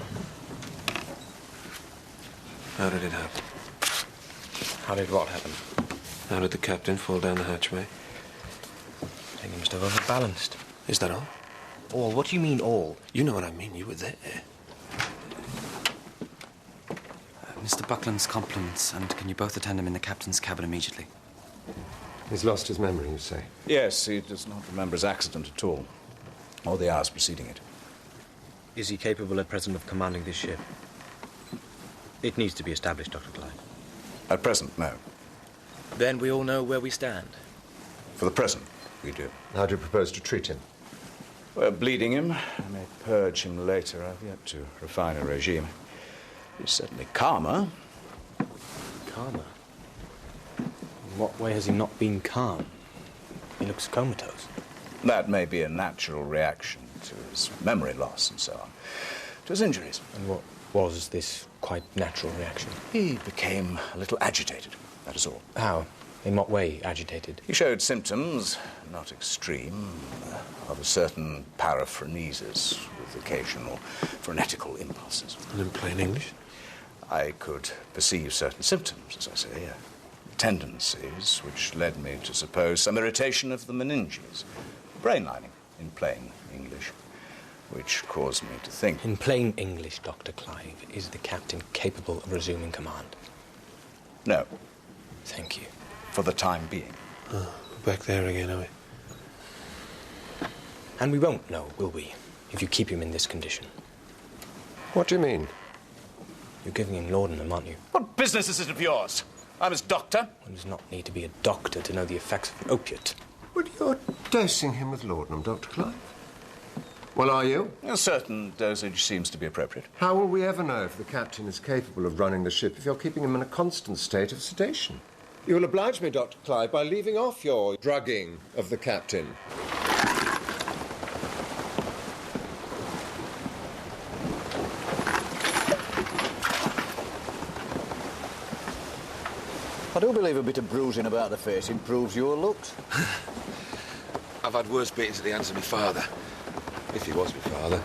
S7: How did it happen?
S9: How did what happen?
S7: How did the captain fall down the hatchway?
S9: I think he must have overbalanced.
S7: Is that all?
S9: All? What do you mean, all?
S7: You know what I mean. You were there.
S3: Mr. Buckland's compliments, and can you both attend him in the captain's cabin immediately?
S10: He's lost his memory, you say?
S15: Yes, he does not remember his accident at all, or the hours preceding it.
S9: Is he capable at present of commanding this ship? It needs to be established, Dr. Clive.
S15: At present, no.
S9: Then we all know where we stand.
S15: For the present, we do.
S10: How do you propose to treat him?
S15: We're bleeding him. I may purge him later. I've yet to refine a regime. He's certainly calmer.
S9: Calmer? In what way has he not been calm? He looks comatose.
S15: That may be a natural reaction to his memory loss and so on, to his injuries.
S9: And what was this quite natural reaction?
S15: He became a little agitated, that is all.
S9: How? In what way agitated?
S15: He showed symptoms, not extreme, of a certain paraphrenesis with occasional frenetical impulses.
S7: And in plain English?
S15: I could perceive certain symptoms, as I say, tendencies which led me to suppose some irritation of the meninges, brain lining, in plain English, which caused me to think...
S9: In plain English, Dr. Clive, is the captain capable of resuming command?
S15: No.
S9: Thank you.
S15: For the time being.
S7: Oh, back there again, are we?
S9: And we won't know, will we, if you keep him in this condition?
S10: What do you mean?
S9: You're giving him laudanum, aren't you?
S15: What business is it of yours? I'm his doctor.
S9: One does not need to be a doctor to know the effects of an opiate.
S10: Well, you're dosing him with laudanum, Dr. Clive. Well, are you?
S15: A certain dosage seems to be appropriate.
S10: How will we ever know if the captain is capable of running the ship if you're keeping him in a constant state of sedation? You will oblige me, Dr. Clive, by leaving off your drugging of the captain.
S17: I do believe a bit of bruising about the face improves your looks.
S2: I've had worse beatings at the hands of my father. If he was my father.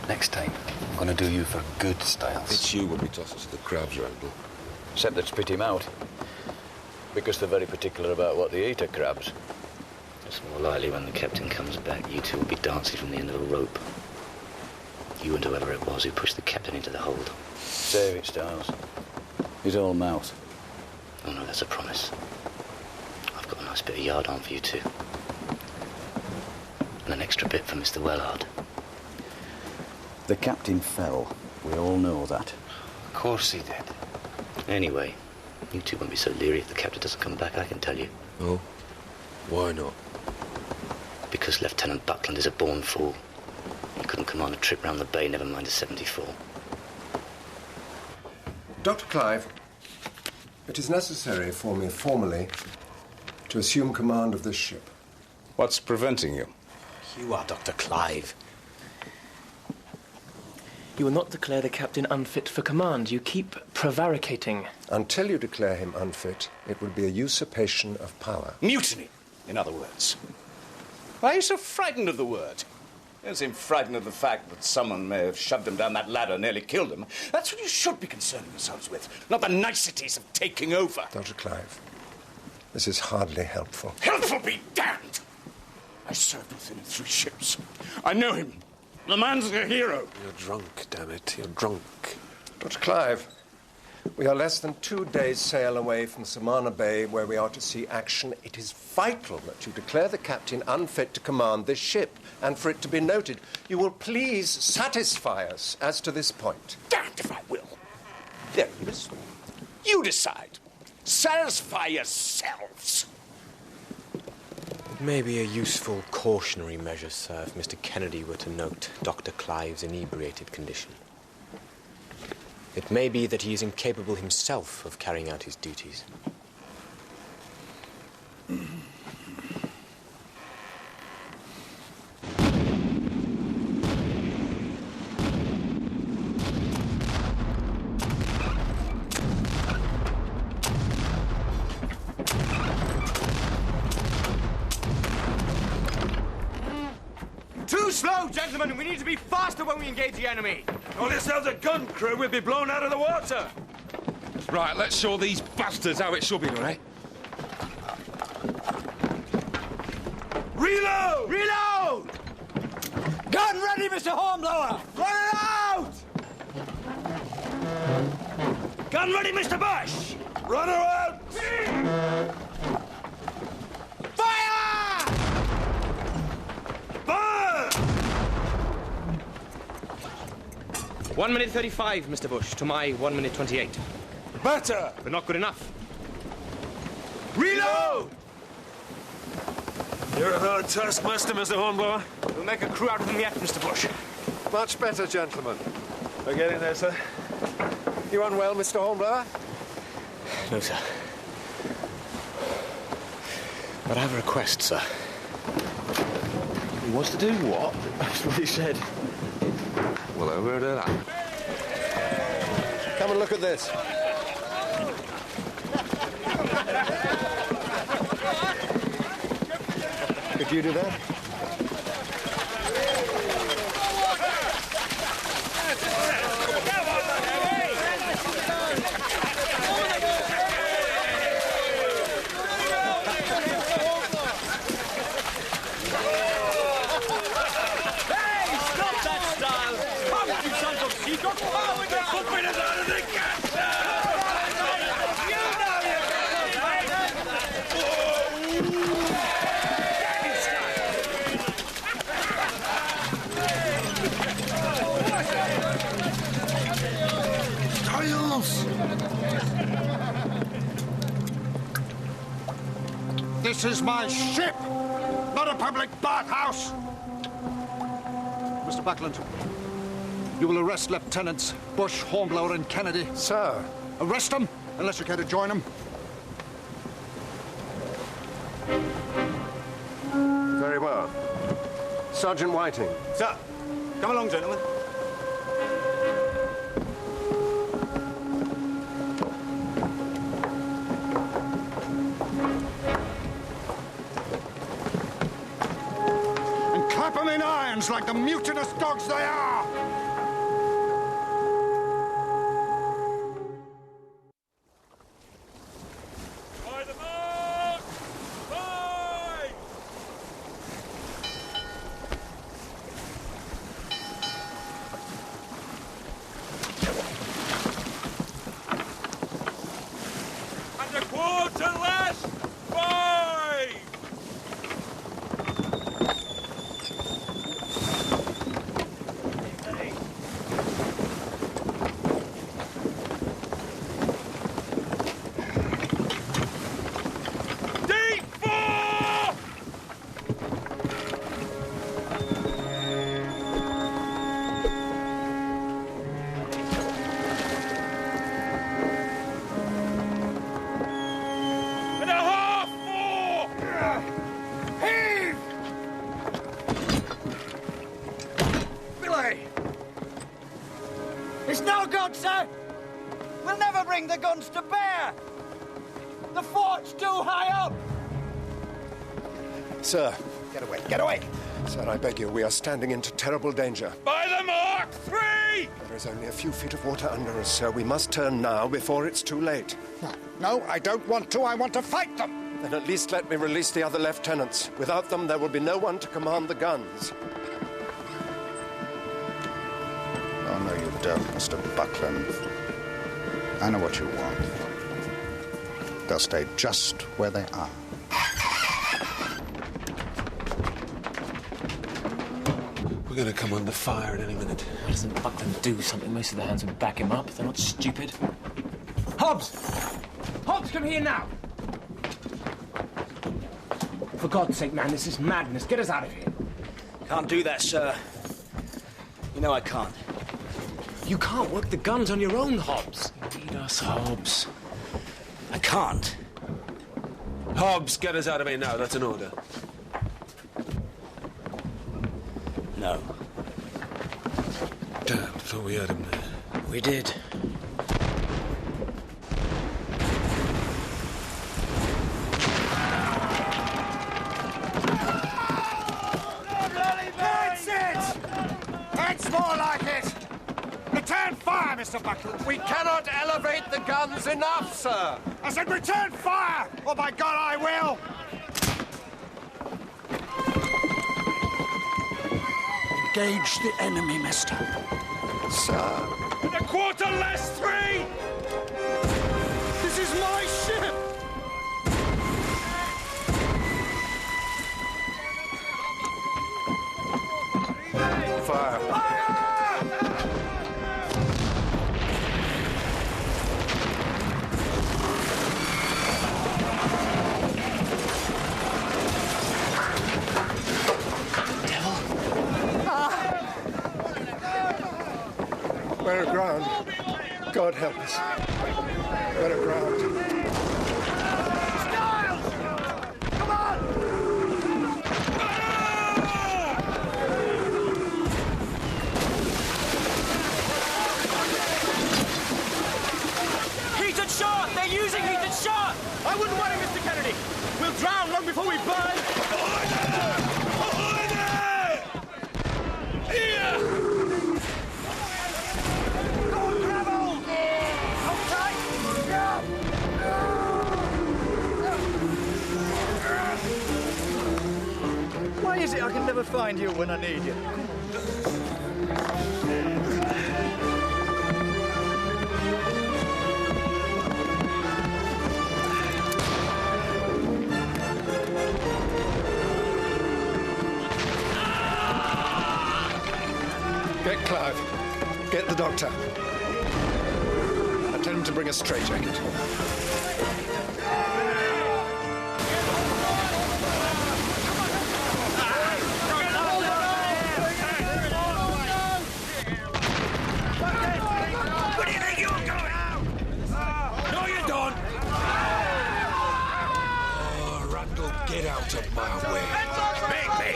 S18: Next time, I'm going to do you for good, Styles.
S2: It's you when we toss us to the crabs, Randall.
S17: Except that spit him out. Because they're very particular about what they eat at crabs.
S13: It's more likely when the captain comes back, you two will be dancing from the end of a rope. You and whoever it was who pushed the captain into the hold.
S17: Save it, Styles. He's all mouth.
S13: Oh, no, that's a promise. I've got a nice bit of yard arm for you two. And an extra bit for Mr. Wellard.
S17: The captain fell. We all know that.
S13: Of course he did. Anyway, you two won't be so leery if the captain doesn't come back, I can tell you.
S7: Oh? Why not?
S13: Because Lieutenant Buckland is a born fool. He couldn't command a trip round the bay, never mind a 74.
S10: Dr. Clive, it is necessary for me formally to assume command of this ship.
S15: What's preventing you?
S9: You are Dr. Clive. You will not declare the captain unfit for command. You keep prevaricating.
S10: Until you declare him unfit, it will be a usurpation of power.
S15: Mutiny, in other words. Why are you so frightened of the word? You don't seem frightened of the fact that someone may have shoved him down that ladder and nearly killed him. That's what you should be concerning yourselves with, not the niceties of taking over.
S10: Dr. Clive, this is hardly helpful.
S15: Helpful be damned! I served with him in 3 ships. I know him. The man's a hero.
S7: You're drunk, damn it. You're drunk.
S10: Dr. Clive, We are less than 2 days' sail away from Samana Bay, where we are to see action. It is vital that you declare the captain unfit to command this ship, and for it to be noted, you will please satisfy us as to this point.
S15: Damned if I will. There it is. You decide. Satisfy yourselves.
S9: It may be a useful cautionary measure, sir, if Mr. Kennedy were to note Dr. Clive's inebriated condition. It may be that he is incapable himself of carrying out his duties.
S12: Too slow, gentlemen! We need to be faster when we engage the enemy!
S6: Call yourselves a gun crew, we'll be blown out of the water!
S2: Right, let's show these bastards how it should be done, eh?
S6: Reload!
S5: Reload! Gun ready, Mr. Hornblower! Run it out! Gun ready, Mr. Bush!
S6: Run her out!
S5: Fire!
S6: Fire!
S12: 1 minute 35, Mr. Bush, to my 1 minute 28.
S6: Better!
S12: But not good enough.
S6: Reload! You're a hard taskmaster, Mr. Hornblower.
S12: We'll make a crew out of them yet, Mr. Bush.
S10: Much better, gentlemen.
S6: We're getting there, sir.
S10: You unwell, Mr. Hornblower?
S9: No, sir. But I have a request, sir.
S14: He wants to do what?
S9: That's what he said.
S2: Well, over to that.
S10: Come and look at this. Could you do that?
S8: This is my ship, not a public bathhouse. Mr. Buckland, you will arrest Lieutenants Bush, Hornblower, and Kennedy.
S10: Sir.
S8: Arrest them, unless you care to join them.
S10: Very well. Sergeant Whiting.
S12: Sir, come along, gentlemen.
S8: And clap them in irons like the mutinous dogs they are.
S5: It's no good, sir. We'll never bring the guns to bear. The fort's too high up.
S10: Sir. Get away, get away. Sir, I beg you, we are standing into terrible danger.
S6: By the mark! 3!
S10: There is only a few feet of water under us, sir. We must turn now before it's too late.
S8: No, I don't want to. I want to fight them.
S10: Then at least let me release the other lieutenants. Without them, there will be no one to command the guns.
S14: Oh, no, you don't, Mr. Buckland.
S8: I know what you want. They'll stay just where they are.
S7: We're gonna come under fire at any minute.
S11: Why doesn't Buckland do something? Most of the hands would back him up. They're not stupid. Hobbs! Hobbs, come here now! For God's sake, man, this is madness. Get us out of here.
S5: Can't do that, sir. You know I can't.
S11: You can't work the guns on your own, Hobbs.
S5: Indeed us, Hobbs. I can't.
S7: Hobbs, get us out of here now. That's an order.
S5: No.
S7: Damn, thought we had him there.
S5: We did.
S8: That's it! That's more like it! Return fire, Mr. Buckland!
S10: We cannot elevate the guns enough, sir!
S8: I said return fire! Oh, by God, I will! Engage the enemy, mister.
S10: Sir.
S6: And a quarter less 3!
S8: This is my ship!
S10: Fire. We're aground. God help us. We're aground.
S8: Come on!
S12: Heated shot! They're using heated shot! I wouldn't worry, Mr. Kennedy. We'll drown long before we burn.
S5: Why is it I can never find you when I need you?
S10: Get Clive. Get the doctor. And tell him to bring a straitjacket.
S6: Where do you think you're going? No, you don't!
S2: Oh, Randall, get out of my way.
S6: Make me!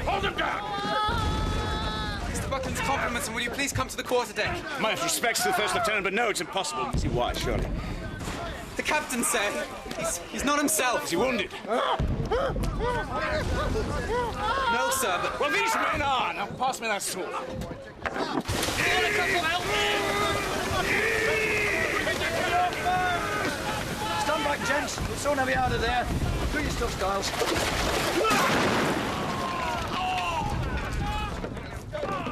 S6: Hold him down!
S3: Mr. Buckland's compliments, and will you please come to the quarterdeck?
S15: My respects to the first lieutenant, but no, it's impossible. See why, surely.
S3: The captain said he's not himself.
S15: Is he wounded?
S3: No, sir, but...
S15: Well, these men are. Now, pass me that sword.
S5: Stand back, gents. We'll soon have you out of there. Do your stuff, Styles.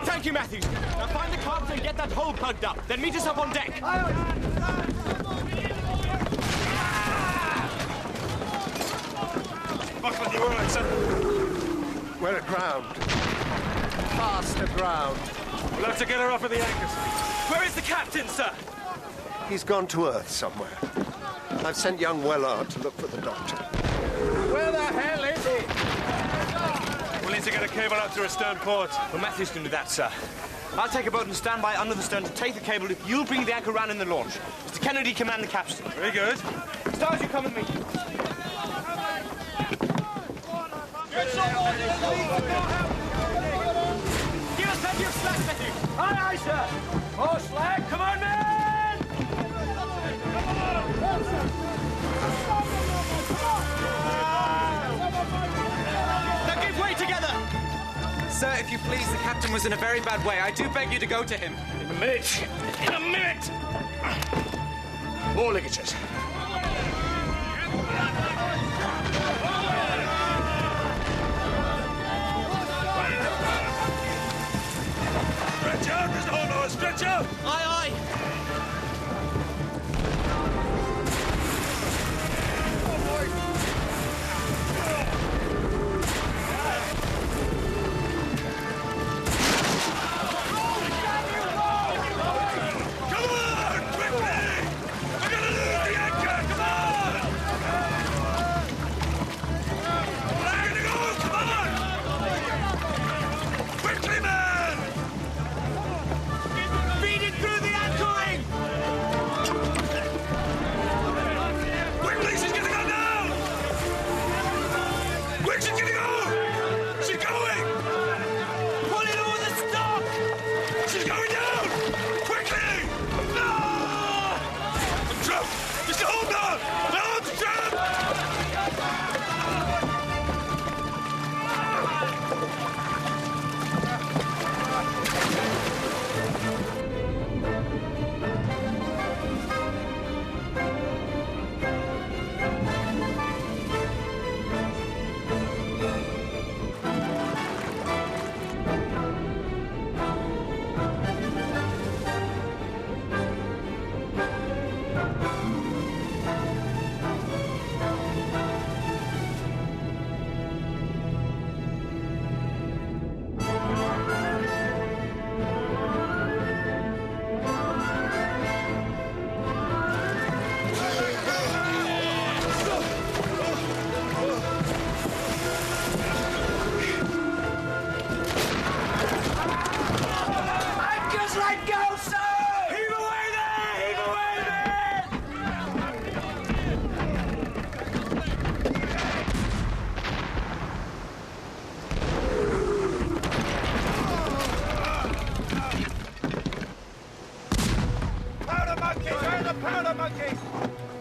S12: Thank you, Matthews. Now find the carpenter and get that hole plugged up. Then meet us up on deck.
S15: Buckland, you all right, sir?
S10: We're aground. Fast aground.
S7: We'll have to get her off at the anchors.
S12: Where is the captain, sir?
S10: He's gone to Earth somewhere. I've sent young Wellard to look for the doctor.
S12: Where the hell is he?
S7: We'll need to get a cable out to a stern port.
S12: Well, Matthews can do that, sir. I'll take a boat and stand by under the stern to take the cable if you'll bring the anchor round in the launch. Mr. Kennedy, command the capstan.
S7: Very good.
S12: Stars, you come with me. Give us plenty of slack, Matthews.
S5: Aye, aye, sir. More slack.
S12: Come on, men! Now give way together!
S3: Sir, if you please, the captain was in a very bad way. I do beg you to go to him.
S15: In a minute! In a minute! More ligatures.
S6: Stretch out, Mr. Hornblower! Stretch out!
S3: Aye, aye!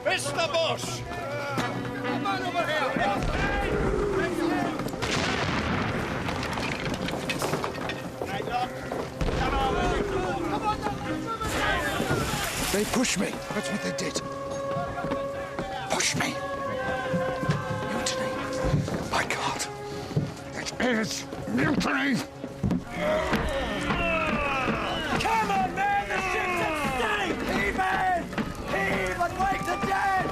S8: Mr. Bush! Come on over here!
S14: They pushed me. That's what they did. Push me. Mutiny. By God. It is mutiny.
S5: Come on, man! The ship's at stake! Heave in! Heave and wait to death!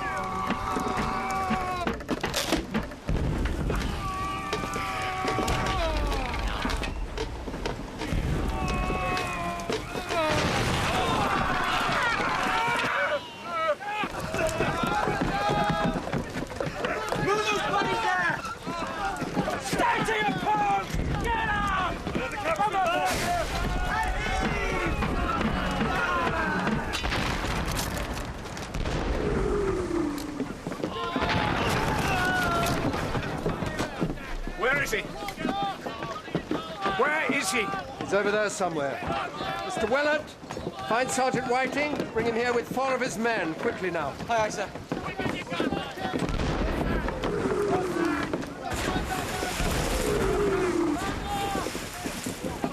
S5: Move those buddies there! Stay to your post! Get up! Come on!
S15: Where is he? Where is he?
S10: He's over there somewhere. Mr. Willard, find Sergeant Whiting. Bring him here with 4 of his men. Quickly now.
S3: Aye, aye, sir.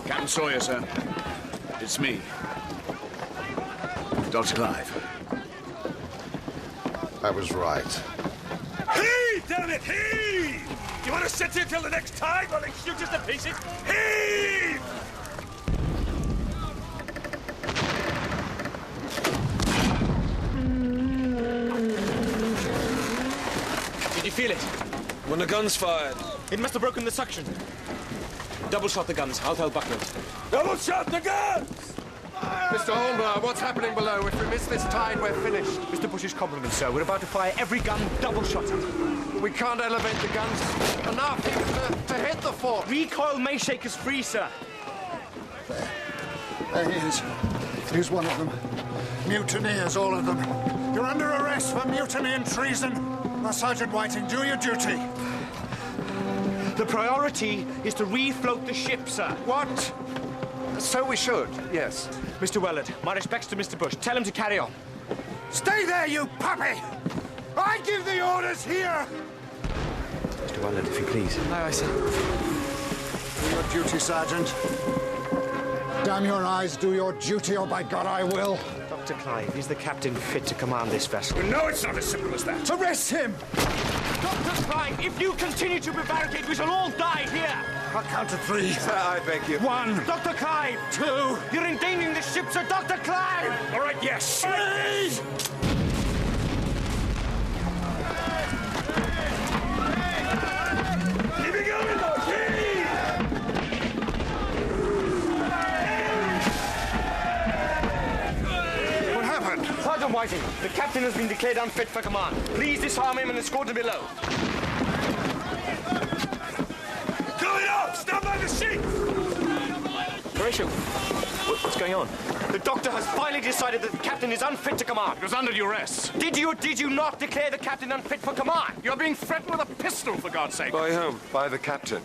S15: Captain Sawyer, sir. It's me. Dr. Clive.
S14: I was right.
S6: Heave, damn it, heave! You want to sit here till the next tide while they shoot us to pieces? Heave!
S12: Did you feel it?
S7: When the guns fired.
S12: It must have broken the suction. Double shot the guns. I'll tell Buckland.
S6: Double shot the guns!
S10: Mr. Hornblower, what's happening below? If we miss this tide, we're finished.
S12: Mr. Bush's compliments, sir. We're about to fire every gun double shotted.
S10: We can't elevate the guns enough even to hit the fort.
S12: Recoil may shake us free, sir.
S14: There he is. He's one of them. Mutineers, all of them. You're under arrest for mutiny and treason. Now, Sergeant Whiting, do your duty.
S12: The priority is to refloat the ship, sir.
S10: What? So we should, yes.
S12: Mr. Wellard, my respects to Mr. Bush. Tell him to carry on.
S14: Stay there, you puppy! I give the orders here!
S9: Mr. Wellard, if you please.
S3: Aye, aye, sir.
S14: Do your duty, Sergeant. Damn your eyes, do your duty, or by God I will.
S12: Dr. Clive, is the captain fit to command this vessel?
S15: No, it's not as simple as that.
S14: Arrest him!
S12: Dr. Clive, if you continue to prevaricate, we shall all die here.
S14: I'll count to 3.
S2: Sir, I beg you.
S14: 1.
S12: Dr. Clive!
S14: 2.
S12: You're endangering the ship, Sir Dr. Clive!
S15: All right, yes.
S14: 3.
S6: Keep it going, Marquis!
S14: What happened?
S12: Sergeant Whiting, the captain has been declared unfit for command. Please disarm him and escort him below.
S6: Going up! Stand by the sheet!
S12: Horatio, what's going on? The doctor has finally decided that the captain is unfit to command.
S15: It was under duress.
S12: Did you not declare the captain unfit for command?
S15: You're being threatened with a pistol, for God's sake.
S2: By whom? By the captain.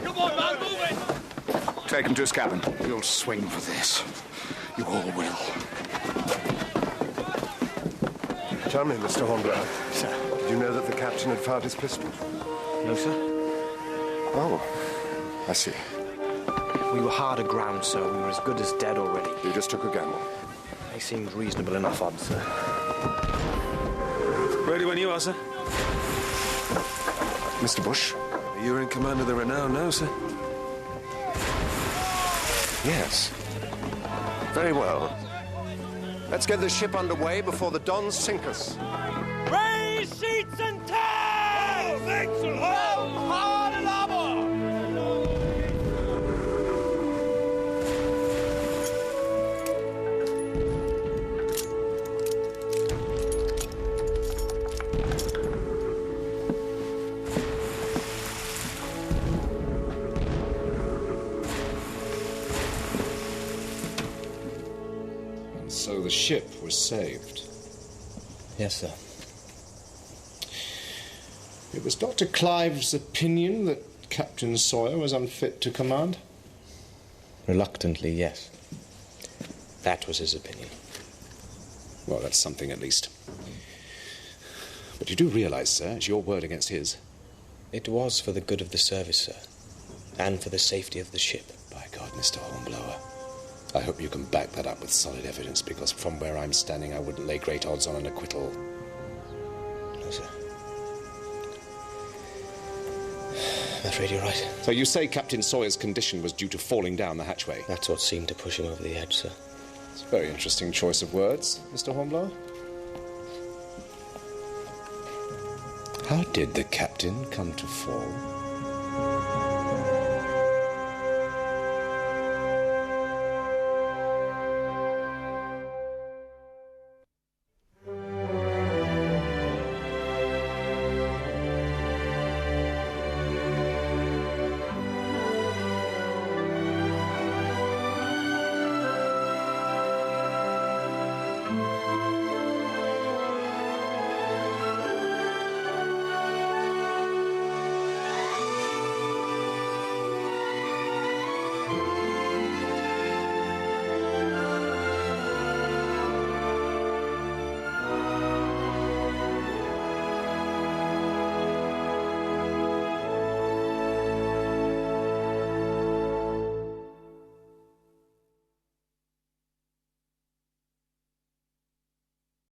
S6: Come on, man, move it!
S15: Take him to his cabin. You'll swing for this. You all will.
S10: Tell me, Mr. Hornblower.
S12: Sir.
S10: Did you know that the captain had fired his pistol?
S12: No, sir.
S10: Oh, I see.
S12: We were hard aground, sir. We were as good as dead already.
S10: You just took a gamble.
S12: They seemed reasonable enough odds, sir.
S7: Ready when you are, sir.
S10: Mr. Bush?
S7: You're in command of the Renown now, sir?
S10: Yes. Very well. Let's get the ship underway before the Dons sink us.
S6: Raise sheets and ties! Thanks and hard and armor!
S4: So the ship was saved.
S13: Yes, sir.
S4: It was Dr. Clive's opinion that Captain Sawyer was unfit to command?
S9: Reluctantly, yes. That was his opinion.
S4: Well, that's something at least. But you do realize, sir, it's your word against his.
S9: It was for the good of the service, sir, and for the safety of the ship.
S4: By God, Mr. Hornblower, I hope you can back that up with solid evidence, because from where I'm standing, I wouldn't lay great odds on an acquittal.
S9: No, sir. I'm afraid you're right.
S4: So you say Captain Sawyer's condition was due to falling down the hatchway?
S9: That's what seemed to push him over the edge, sir.
S4: It's a very interesting choice of words, Mr. Hornblower. How did the captain come to fall?